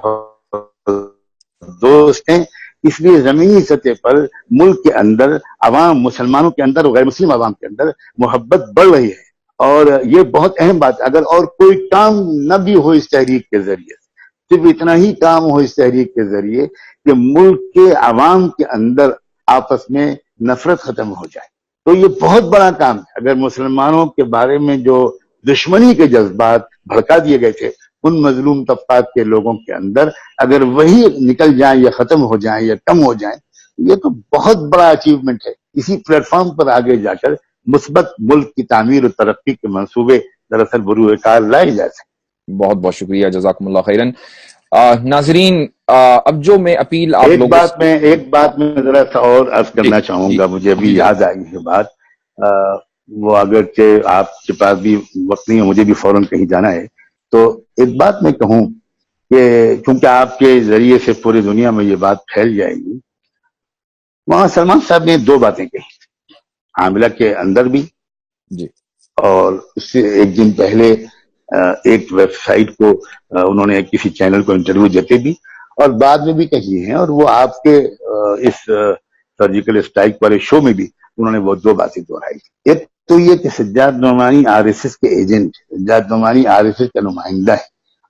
دوست ہیں. اس لیے زمینی سطح پر ملک کے اندر عوام، مسلمانوں کے اندر اور غیر مسلم عوام کے اندر محبت بڑھ رہی ہے. اور یہ بہت اہم بات ہے. اگر اور کوئی کام نہ بھی ہو اس تحریک کے ذریعے، صرف اتنا ہی کام ہو اس تحریک کے ذریعے کہ ملک کے عوام کے اندر آپس میں نفرت ختم ہو جائے، تو یہ بہت بڑا کام ہے. اگر مسلمانوں کے بارے میں جو دشمنی کے جذبات بھڑکا دیے گئے تھے ان مظلوم طبقات کے لوگوں کے اندر، اگر وہی نکل جائیں یا ختم ہو جائیں یا کم ہو جائیں، یہ تو بہت بڑا اچیومنٹ ہے. اسی پلیٹ فارم پر آگے جا کر مثبت ملک کی تعمیر اور ترقی کے منصوبے دراصل بروئے کار لائے جا سکتے. بہت بہت شکریہ، جزاکم اللہ خیرن. ناظرین، اب جو میں اپیل آپ لوگوں ایک بات میں ذرا سا اور عرض کرنا چاہوں گا. مجھے ابھی یاد آئی ہے بات، وہ اگرچہ آپ کے پاس بھی وقت نہیں ہے، مجھے بھی فوراً کہیں جانا ہے، تو ایک بات میں کہوں کہ چونکہ آپ کے ذریعے سے پوری دنیا میں یہ بات پھیل جائے گی. وہاں سلمان صاحب نے دو باتیں کہی عاملہ کے اندر بھی، جی، اور اس سے ایک دن پہلے ایک ویب سائٹ کو انہوں نے کسی چینل کو انٹرویو دیتے بھی، اور بعد میں بھی کہی ہیں، اور وہ آپ کے اس سرجیکل اسٹرائک والے شو میں بھی انہوں نے وہ دو باتیں دہرائی. ایک تو یہ کہ Sajjad Nomani R S S کے agent, Sajjad Nomani R S S کا نمائندہ ہے،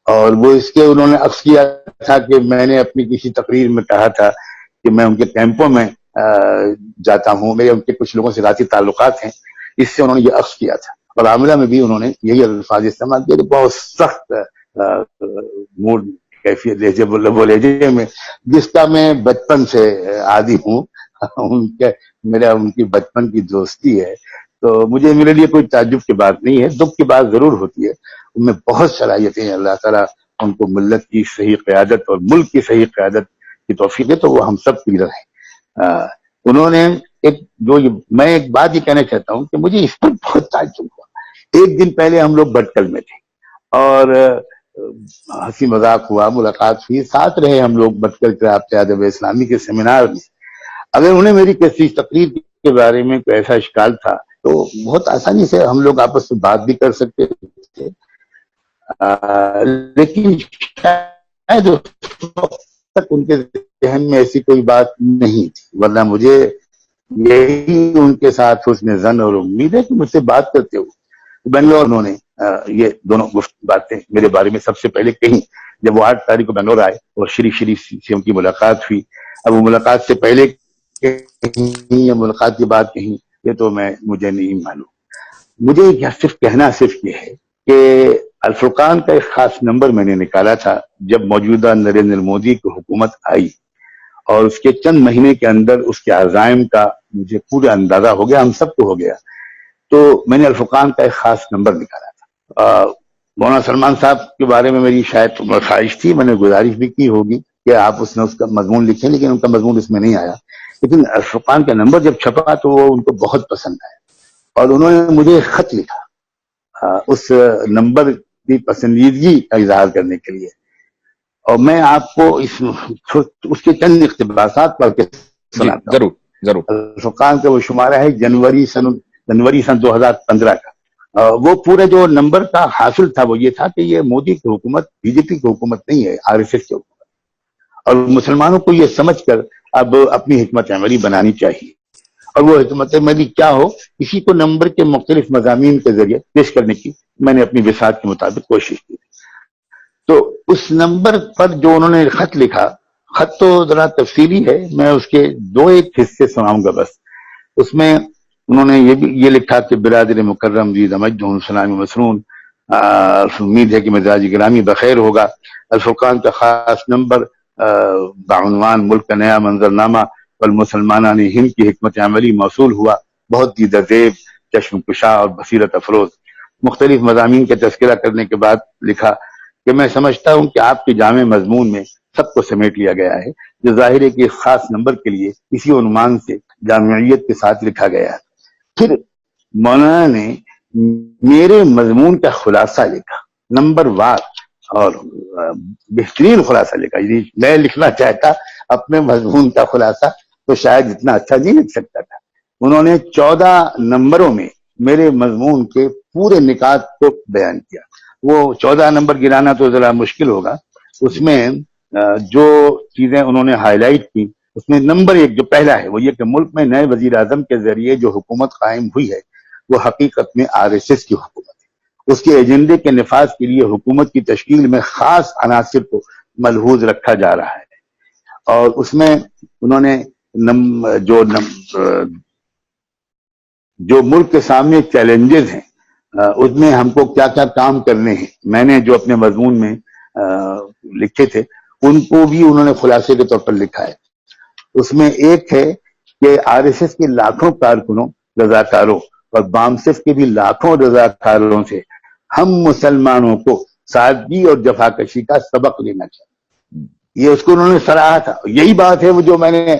اور وہ اس کے انہوں نے عکس کیا تھا کہ میں نے اپنی کسی تقریر میں کہا تھا کہ میں ان کے کیمپوں میں جاتا ہوں، میرے ان کے کچھ لوگوں سے ذاتی تعلقات ہیں. اس سے انہوں نے یہ عکس کیا تھا، اور عاملہ میں بھی انہوں نے یہی الفاظ استعمال کیے کہ بہت سخت موڈ کیفیت لہجے وہ لہجے میں جس کا میں بچپن سے عادی ہوں. میرا ان کی بچپن کی دوستی ہے، تو مجھے میرے لیے کوئی تعجب کی بات نہیں ہے. دکھ کی بات ضرور ہوتی ہے. ان میں بہت صلاحیتیں ہیں، اللہ تعالیٰ ان کو ملت کی صحیح قیادت اور ملک کی صحیح قیادت کی توفیق ہے، تو وہ ہم سب کی رہے. انہوں نے میں ایک بات یہ کہنا چاہتا ہوں کہ مجھے اس پر بہت تعجب ہوا. ایک دن پہلے ہم لوگ بٹکل میں تھے اور ہنسی مذاق ہوا، ملاقات ہوئی، ساتھ رہے ہم لوگ بٹکل کے رابطہ ادب اسلامی کے سیمینار میں. اگر انہیں میری کسی تقریر کے بارے میں کوئی ایسا اشکال تھا تو بہت آسانی سے ہم لوگ آپس میں بات بھی کر سکتے تھے، لیکن شاید اس وقت تک ان کے ذہن میں ایسی کوئی بات نہیں تھی، ورنہ مجھے یہی ان کے ساتھ حسن ظن اور امید ہے کہ مجھ سے بات کرتے ہوئے بنگلور انہوں نے یہ دونوں باتیں میرے بارے میں سب سے پہلے کہیں جب وہ 8 تاریخ کو بنگلور آئے اور شری سے ان کی ملاقات ہوئی. اب وہ ملاقات سے پہلے کہیں یا ملاقات کی بات کہیں، یہ تو مجھے نہیں معلوم. مجھے صرف کہنا یہ ہے کہ الفرقان کا ایک خاص نمبر میں نے نکالا تھا جب موجودہ نریندر مودی کی حکومت آئی، اور اس کے چند مہینے کے اندر اس کے عزائم کا مجھے پورا اندازہ ہو گیا، ہم سب کو ہو گیا. تو میں نے الفرقان کا ایک خاص نمبر نکالا تھا. مولانا سلمان صاحب کے بارے میں میری شاید خواہش تھی، میں نے گزارش بھی کی ہوگی کہ آپ اس کا مضمون لکھیں، لیکن ان کا مضمون اس میں نہیں آیا. لیکن الفرقان کا نمبر جب چھپا تو وہ ان کو بہت پسند آیا، اور انہوں نے مجھے خط لکھا اس نمبر کی پسندیدگی کا اظہار کرنے کے لیے. اور میں آپ کو اس کے چند اقتباسات پڑھ کے سناتا ہوں. ضرور. الفرقان کا وہ شمارہ ہے جنوری سن 2015 کا. وہ پورے جو نمبر کا حاصل تھا وہ یہ تھا کہ یہ مودی کی حکومت بی جے پی کی حکومت نہیں ہے، آر ایس ایس کی حکومت، اور مسلمانوں کو یہ سمجھ کر اب اپنی حکمت عملی بنانی چاہیے. اور وہ حکمت عملی کیا ہو، اسی کو نمبر کے مختلف مضامین کے ذریعے پیش کرنے کی میں نے اپنی وسعت کے مطابق کوشش کی. تو اس نمبر پر جو انہوں نے خط لکھا، خط تو ذرا تفصیلی ہے، میں اس کے ایک حصے سناؤں گا بس. اس میں انہوں نے یہ لکھا کہ برادر مکرم جی دمج ہوں سلام مسرون، امید ہے کہ مزاج گرامی بخیر ہوگا. الفرقان کا خاص نمبر بعنوان ملک کا نیا منظرنامہ والمسلمانان ہند کی حکمت عملی موصول ہوا، بہت دیدہ دیب، چشم کشا اور بصیرت افروز. مختلف مضامین کا تذکرہ کرنے کے بعد لکھا کہ میں سمجھتا ہوں کہ آپ کے جامع مضمون میں سب کو سمیٹ لیا گیا ہے، جو ظاہر ہے کہ اس خاص نمبر کے لیے اسی عنوان سے جامعیت کے ساتھ لکھا گیا ہے. پھر مولانا نے میرے مضمون کا خلاصہ لکھا، نمبر وار اور بہترین خلاصہ لکھا. میں لکھنا چاہتا اپنے مضمون کا خلاصہ تو شاید اتنا اچھا نہیں لکھ سکتا تھا. انہوں نے 14 نمبروں میں میرے مضمون کے پورے نکات کو بیان کیا. وہ 14 نمبر گرانا تو ذرا مشکل ہوگا. اس میں جو چیزیں انہوں نے ہائی لائٹ کی اس میں نمبر ایک جو پہلا ہے وہ یہ کہ ملک میں نئے وزیر اعظم کے ذریعے جو حکومت قائم ہوئی ہے وہ حقیقت میں RSS کی حکومت ہے۔ اس کے ایجنڈے کے نفاذ کے لیے حکومت کی تشکیل میں خاص عناصر کو ملحوظ رکھا جا رہا ہے، اور اس میں انہوں نے جو ملک کے سامنے چیلنجز ہیں اس میں ہم کو کیا کیا کام کرنے ہیں، میں نے جو اپنے مضمون میں لکھے تھے ان کو بھی انہوں نے خلاصے کے طور پر لکھا ہے۔ اس میں ایک ہے کہ RSS کے لاکھوں کارکنوں، رضاکاروں اور بامسف کے بھی لاکھوں رضاکاروں سے ہم مسلمانوں کو سادگی اور جفاکشی کا سبق لینا چاہیے، یہ اس کو انہوں نے سراہا تھا۔ یہی بات ہے وہ جو میں نے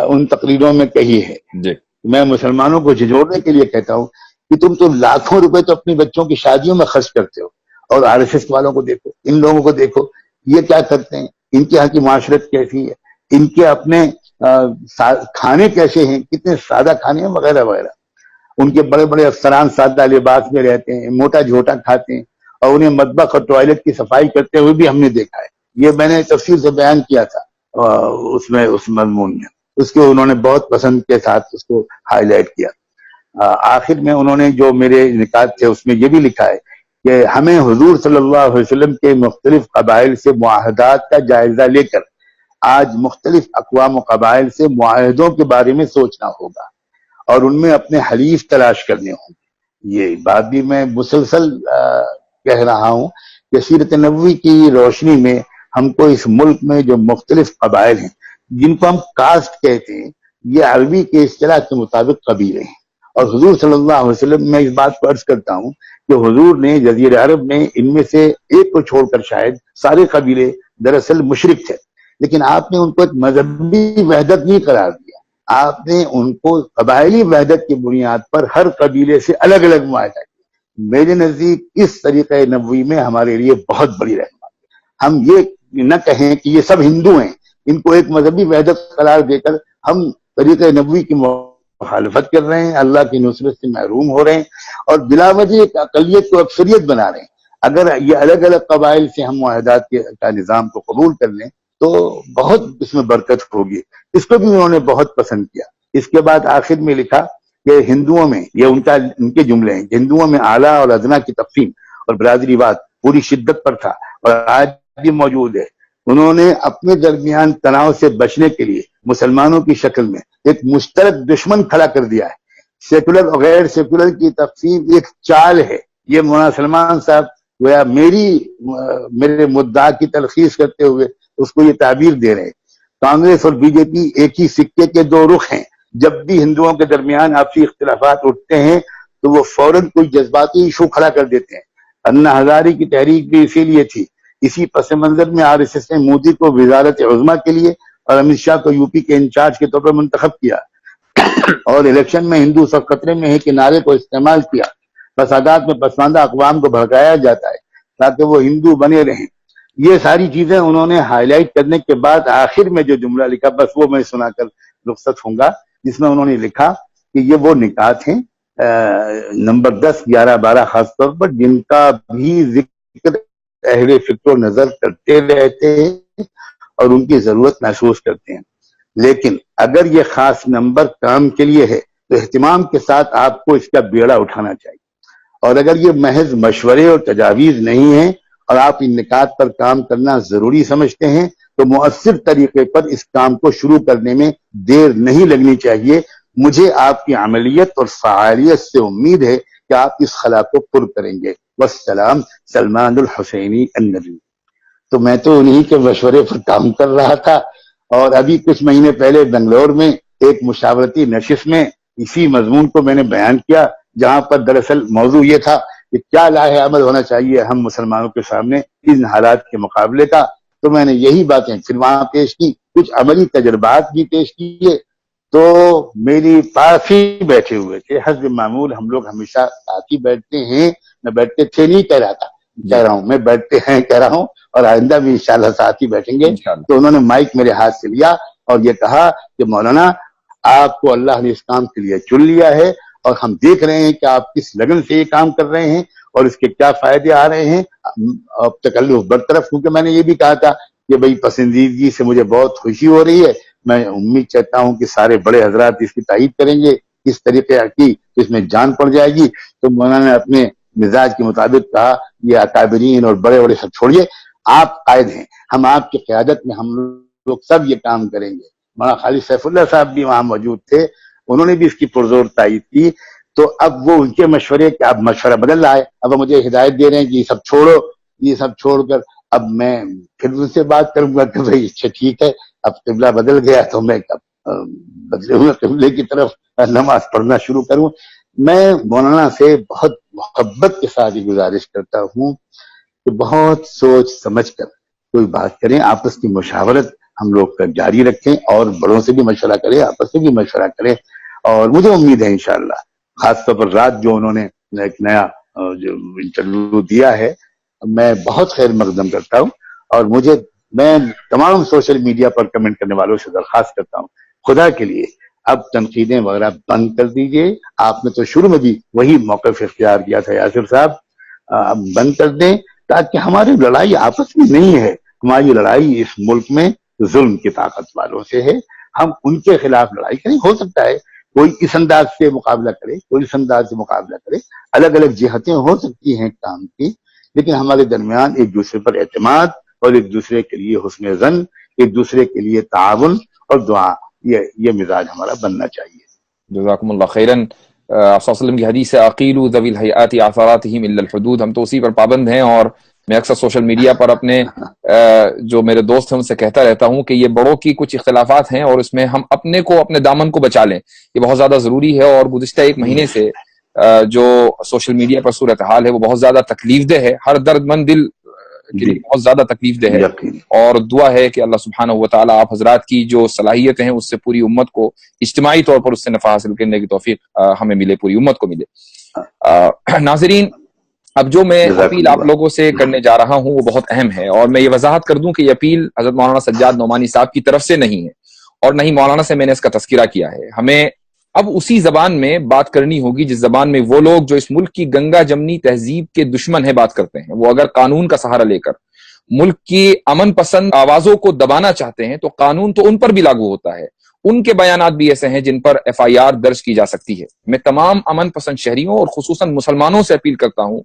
ان تقریروں میں کہی ہے۔ میں مسلمانوں کو جھنجھوڑنے کے لیے کہتا ہوں کہ تم تو لاکھوں روپے تو اپنی بچوں کی شادیوں میں خرچ کرتے ہو، اور RSS والوں کو دیکھو، ان لوگوں کو دیکھو یہ کیا کرتے ہیں، ان کے یہاں کی معاشرت کیسی ہے، ان کے اپنے کھانے کیسے ہیں، کتنے سادہ کھانے ہیں وغیرہ وغیرہ۔ ان کے بڑے بڑے افسران سادہ لباس میں رہتے ہیں، موٹا جھوٹا کھاتے ہیں، اور انہیں مطبخ اور ٹوائلٹ کی صفائی کرتے ہوئے بھی ہم نے دیکھا ہے۔ یہ میں نے تفصیل سے بیان کیا تھا اس مضمون میں، اس کو انہوں نے بہت پسند کے ساتھ اس کو ہائی لائٹ کیا۔ آخر میں انہوں نے جو میرے نکات تھے اس میں یہ بھی لکھا ہے کہ ہمیں حضور صلی اللہ علیہ وسلم کے مختلف قبائل سے معاہدات کا جائزہ لے کر آج مختلف اقوام و قبائل سے معاہدوں کے بارے میں سوچنا ہوگا اور ان میں اپنے حلیف تلاش کرنے ہوں گے۔ یہ بات بھی میں مسلسل کہہ رہا ہوں کہ سیرت نبوی کی روشنی میں ہم کو اس ملک میں جو مختلف قبائل ہیں جن کو ہم کاسٹ کہتے ہیں، یہ عربی کے اصطلاح کے مطابق قبیلے ہیں، اور حضور صلی اللہ علیہ وسلم میں اس بات کو عرض کرتا ہوں کہ حضور نے جزیرہ عرب میں ان میں سے ایک کو چھوڑ کر شاید سارے قبیلے دراصل مشرک تھے، لیکن آپ نے ان کو ایک مذہبی وحدت نہیں قرار دیا، آپ نے ان کو قبائلی وحدت کی بنیاد پر ہر قبیلے سے الگ الگ معاہدہ کیا۔ میرے نزدیک اس طریقہ نبوی میں ہمارے لیے بہت بڑی رحمت ہے۔ ہم یہ نہ کہیں کہ یہ سب ہندو ہیں، ان کو ایک مذہبی وحدت قرار دے کر ہم طریقہ نبوی کی مخالفت کر رہے ہیں، اللہ کی نصرت سے محروم ہو رہے ہیں، اور بلا وجہ ایک اقلیت کو اکثریت بنا رہے ہیں۔ اگر یہ الگ الگ قبائل سے ہم معاہدات کا نظام کو قبول کر لیں تو بہت اس میں برکت ہوگی۔ اس کو بھی انہوں نے بہت پسند کیا۔ اس کے بعد آخر میں لکھا کہ ہندوؤں میں، یہ ان کے جملے ہیں، ہندوؤں میں اعلیٰ اور ادنا کی تقسیم اور برادری واد پوری شدت پر تھا اور آج بھی موجود ہے۔ انہوں نے اپنے درمیان تناؤ سے بچنے کے لیے مسلمانوں کی شکل میں ایک مشترک دشمن کھڑا کر دیا ہے۔ سیکولر اور غیر سیکولر کی تقسیم ایک چال ہے۔ یہ مولانا سلمان صاحب گویا میرے مدعا کی تلخیص کرتے ہوئے اس کو یہ تعبیر دے رہے ہیں۔ کانگریس اور BJP ایک ہی سکے کے دو رخ ہیں۔ جب بھی ہندوؤں کے درمیان آپسی اختلافات اٹھتے ہیں تو وہ فوراً کوئی جذباتی ایشو کھڑا کر دیتے ہیں۔ انا ہزارے کی تحریک بھی اسی لیے تھی۔ اسی پس منظر میں RSS نے مودی کو وزارت عظمیٰ کے لیے اور امت شاہ کو UP کے انچارج کے طور پر منتخب کیا، اور الیکشن میں ہندو سب خطرے میں ہے کہ نعرے کو استعمال کیا۔ فسادات میں پسماندہ اقوام کو بھڑکایا جاتا ہے تاکہ وہ ہندو بنے رہیں۔ یہ ساری چیزیں انہوں نے ہائی لائٹ کرنے کے بعد آخر میں جو جملہ لکھا، بس وہ میں سنا کر رخصت ہوں گا، جس میں انہوں نے لکھا کہ یہ وہ نکات ہیں نمبر 10، 11، 12 خاص طور پر، جن کا بھی ذکر اہل فکر و نظر کرتے رہتے ہیں اور ان کی ضرورت محسوس کرتے ہیں، لیکن اگر یہ خاص نمبر کام کے لیے ہے تو اہتمام کے ساتھ آپ کو اس کا بیڑا اٹھانا چاہیے، اور اگر یہ محض مشورے اور تجاویز نہیں ہیں اور آپ ان نکات پر کام کرنا ضروری سمجھتے ہیں تو مؤثر طریقے پر اس کام کو شروع کرنے میں دیر نہیں لگنی چاہیے۔ مجھے آپ کی عملیت اور فعالیت سے امید ہے کہ آپ اس خلا کو پر کریں گے۔ والسلام، سلمان الحسینی النبی۔ تو میں تو انہی کے مشورے پر کام کر رہا تھا، اور ابھی کچھ مہینے پہلے بنگلور میں ایک مشاورتی نشست میں اسی مضمون کو میں نے بیان کیا، جہاں پر دراصل موضوع یہ تھا کہ کیا لاہ عمل ہونا چاہیے ہم مسلمانوں کے سامنے ان حالات کے مقابلے کا۔ تو میں نے یہی باتیں پھر وہاں پیش کی، کچھ عملی تجربات بھی پیش کیے۔ تو میری پاس ہی بیٹھے ہوئے تھے، حسب معمول ہم لوگ ہمیشہ ساتھ ہی بیٹھتے ہیں، میں بیٹھتے تھے نہیں کہہ رہا تھا، کہہ رہا ہوں، میں بیٹھتے ہیں کہہ رہا ہوں، اور آئندہ بھی انشاءاللہ ساتھ ہی بیٹھیں گے۔ تو انہوں نے مائک میرے ہاتھ سے لیا اور یہ کہا کہ مولانا آپ کو اللہ نے اس کام کے لیے چن لیا ہے، اور ہم دیکھ رہے ہیں کہ آپ کس لگن سے یہ کام کر رہے ہیں اور اس کے کیا فائدے آ رہے ہیں۔ اب تکلف برطرف، کیونکہ میں نے یہ بھی کہا تھا کہ بھائی پسندیدگی سے مجھے بہت خوشی ہو رہی ہے. میں امید چاہتا ہوں کہ سارے بڑے حضرات اس کی تائید کریں گے. اس طریقے کی اس میں جان پڑ جائے گی. تو مولانا نے اپنے مزاج کے مطابق کہا یہ اکابرین اور بڑے بڑے سب چھوڑیے, آپ قائد ہیں, ہم آپ کی قیادت میں ہم لوگ سب یہ کام کریں گے. مولانا خالد سیف اللہ صاحب بھی وہاں موجود تھے, انہوں نے بھی اس کی پرزور تائید کی. تو اب وہ ان کے مشورے کہ اب مشورہ بدل رہا ہے, اب مجھے ہدایت دے رہے ہیں کہ یہ سب چھوڑو, یہ سب چھوڑ کر اب میں پھر ان سے بات کروں گا کہ بھائی اچھا ٹھیک ہے اب قبلہ بدل گیا تو میں بدلے ہوئے قبلے کی طرف نماز پڑھنا شروع کروں. میں مولانا سے بہت محبت کے ساتھ یہ گزارش کرتا ہوں کہ بہت سوچ سمجھ کر کوئی بات کریں, آپس کی مشاورت ہم لوگ جاری رکھیں اور بڑوں سے بھی مشورہ کریں, آپس سے بھی مشورہ کریں. اور مجھے امید ہے انشاءاللہ خاص طور پر رات جو انہوں نے ایک نیا جو انٹرویو دیا ہے میں بہت خیر مقدم کرتا ہوں. اور میں تمام سوشل میڈیا پر کمنٹ کرنے والوں سے درخواست کرتا ہوں خدا کے لیے اب تنقیدیں وغیرہ بند کر دیجئے. آپ نے تو شروع میں بھی وہی موقف اختیار کیا تھا یاسر صاحب, اب بند کر دیں تاکہ ہماری لڑائی آپس میں نہیں ہے, ہماری لڑائی اس ملک میں ظلم کی طاقت والوں سے ہے. ہم ان کے خلاف لڑائی کریں. ہو سکتا ہے کوئی اس انداز سے مقابلہ کرے, کوئی اس انداز سے مقابلہ کرے, الگ الگ جہتیں ہو سکتی ہیں کام کی, لیکن ہمارے درمیان ایک دوسرے پر اعتماد اور ایک دوسرے کے لیے حسن ظن, ایک دوسرے کے لیے تعاون اور دعا, یہ مزاج ہمارا بننا چاہیے. جزاکم اللہ خیرن. آپ صلی اللہ علیہ وسلم کی حدیث ہے عقیلوا ذوی الہیئات آثاراتہم الا الحدود. ہم تو اسی پر پابند ہیں, اور میں اکثر سوشل میڈیا پر اپنے جو میرے دوست ہیں ان سے کہتا رہتا ہوں کہ یہ بڑوں کی کچھ اختلافات ہیں اور اس میں ہم اپنے کو اپنے دامن کو بچا لیں, یہ بہت زیادہ ضروری ہے. اور گزشتہ ایک مہینے سے جو سوشل میڈیا پر صورتحال ہے وہ بہت زیادہ تکلیف دہ ہے, ہر درد مند دل کے لیے بہت زیادہ تکلیف دہ ہے. اور دعا ہے کہ اللہ سبحانہ و تعالیٰ آپ حضرات کی جو صلاحیتیں ہیں اس سے پوری امت کو اجتماعی طور پر اس سے نفع حاصل کرنے کی توفیق ہمیں ملے, پوری امت کو ملے. ناظرین, اب جو میں اپیل آپ لوگوں سے کرنے جا رہا ہوں وہ بہت اہم ہے, اور میں یہ وضاحت کر دوں کہ یہ اپیل حضرت مولانا سجاد نعمانی صاحب کی طرف سے نہیں ہے, اور نہ ہی مولانا سے میں نے اس کا تذکرہ کیا ہے. ہمیں اب اسی زبان میں بات کرنی ہوگی جس زبان میں وہ لوگ جو اس ملک کی گنگا جمنی تہذیب کے دشمن ہیں بات کرتے ہیں. وہ اگر قانون کا سہارا لے کر ملک کی امن پسند آوازوں کو دبانا چاہتے ہیں تو قانون تو ان پر بھی لاگو ہوتا ہے. ان کے بیانات بھی ایسے ہیں جن پر FIR درج کی جا سکتی ہے. میں تمام امن پسند شہریوں اور خصوصاً مسلمانوں سے اپیل کرتا ہوں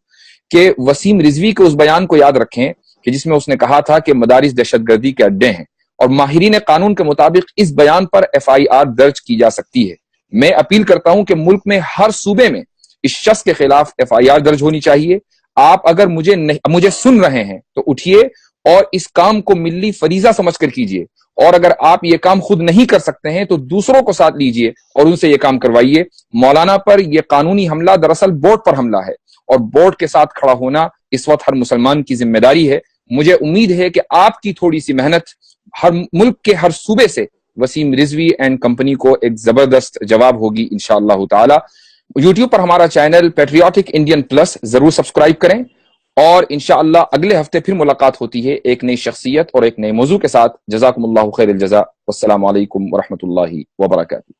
کہ وسیم رضوی کے اس بیان کو یاد رکھیں کہ جس میں اس نے کہا تھا کہ مدارس دہشت گردی کے اڈے ہیں, اور ماہرین قانون کے مطابق اس بیان پر FIR درج کی جا سکتی ہے. میں اپیل کرتا ہوں کہ ملک میں ہر صوبے میں اس شخص کے خلاف FIR درج ہونی چاہیے. آپ اگر مجھے سن رہے ہیں تو اٹھیے اور اس کام کو ملی فریضہ سمجھ کر کیجیے, اور اگر آپ یہ کام خود نہیں کر سکتے ہیں تو دوسروں کو ساتھ لیجیے اور ان سے یہ کام کروائیے. مولانا پر یہ قانونی حملہ دراصل بورڈ پر حملہ ہے, اور بورڈ کے ساتھ کھڑا ہونا اس وقت ہر مسلمان کی ذمہ داری ہے. مجھے امید ہے کہ آپ کی تھوڑی سی محنت ہر ملک کے ہر صوبے سے وسیم رضوی اینڈ کمپنی کو ایک زبردست جواب ہوگی انشاءاللہ تعالی. یوٹیوب پر ہمارا چینل پیٹریوٹک انڈین پلس ضرور سبسکرائب کریں, اور انشاءاللہ اگلے ہفتے پھر ملاقات ہوتی ہے ایک نئی شخصیت اور ایک نئے موضوع کے ساتھ. جزاکم اللہ خیر الجزاء, والسلام علیکم ورحمۃ اللہ وبرکاتہ.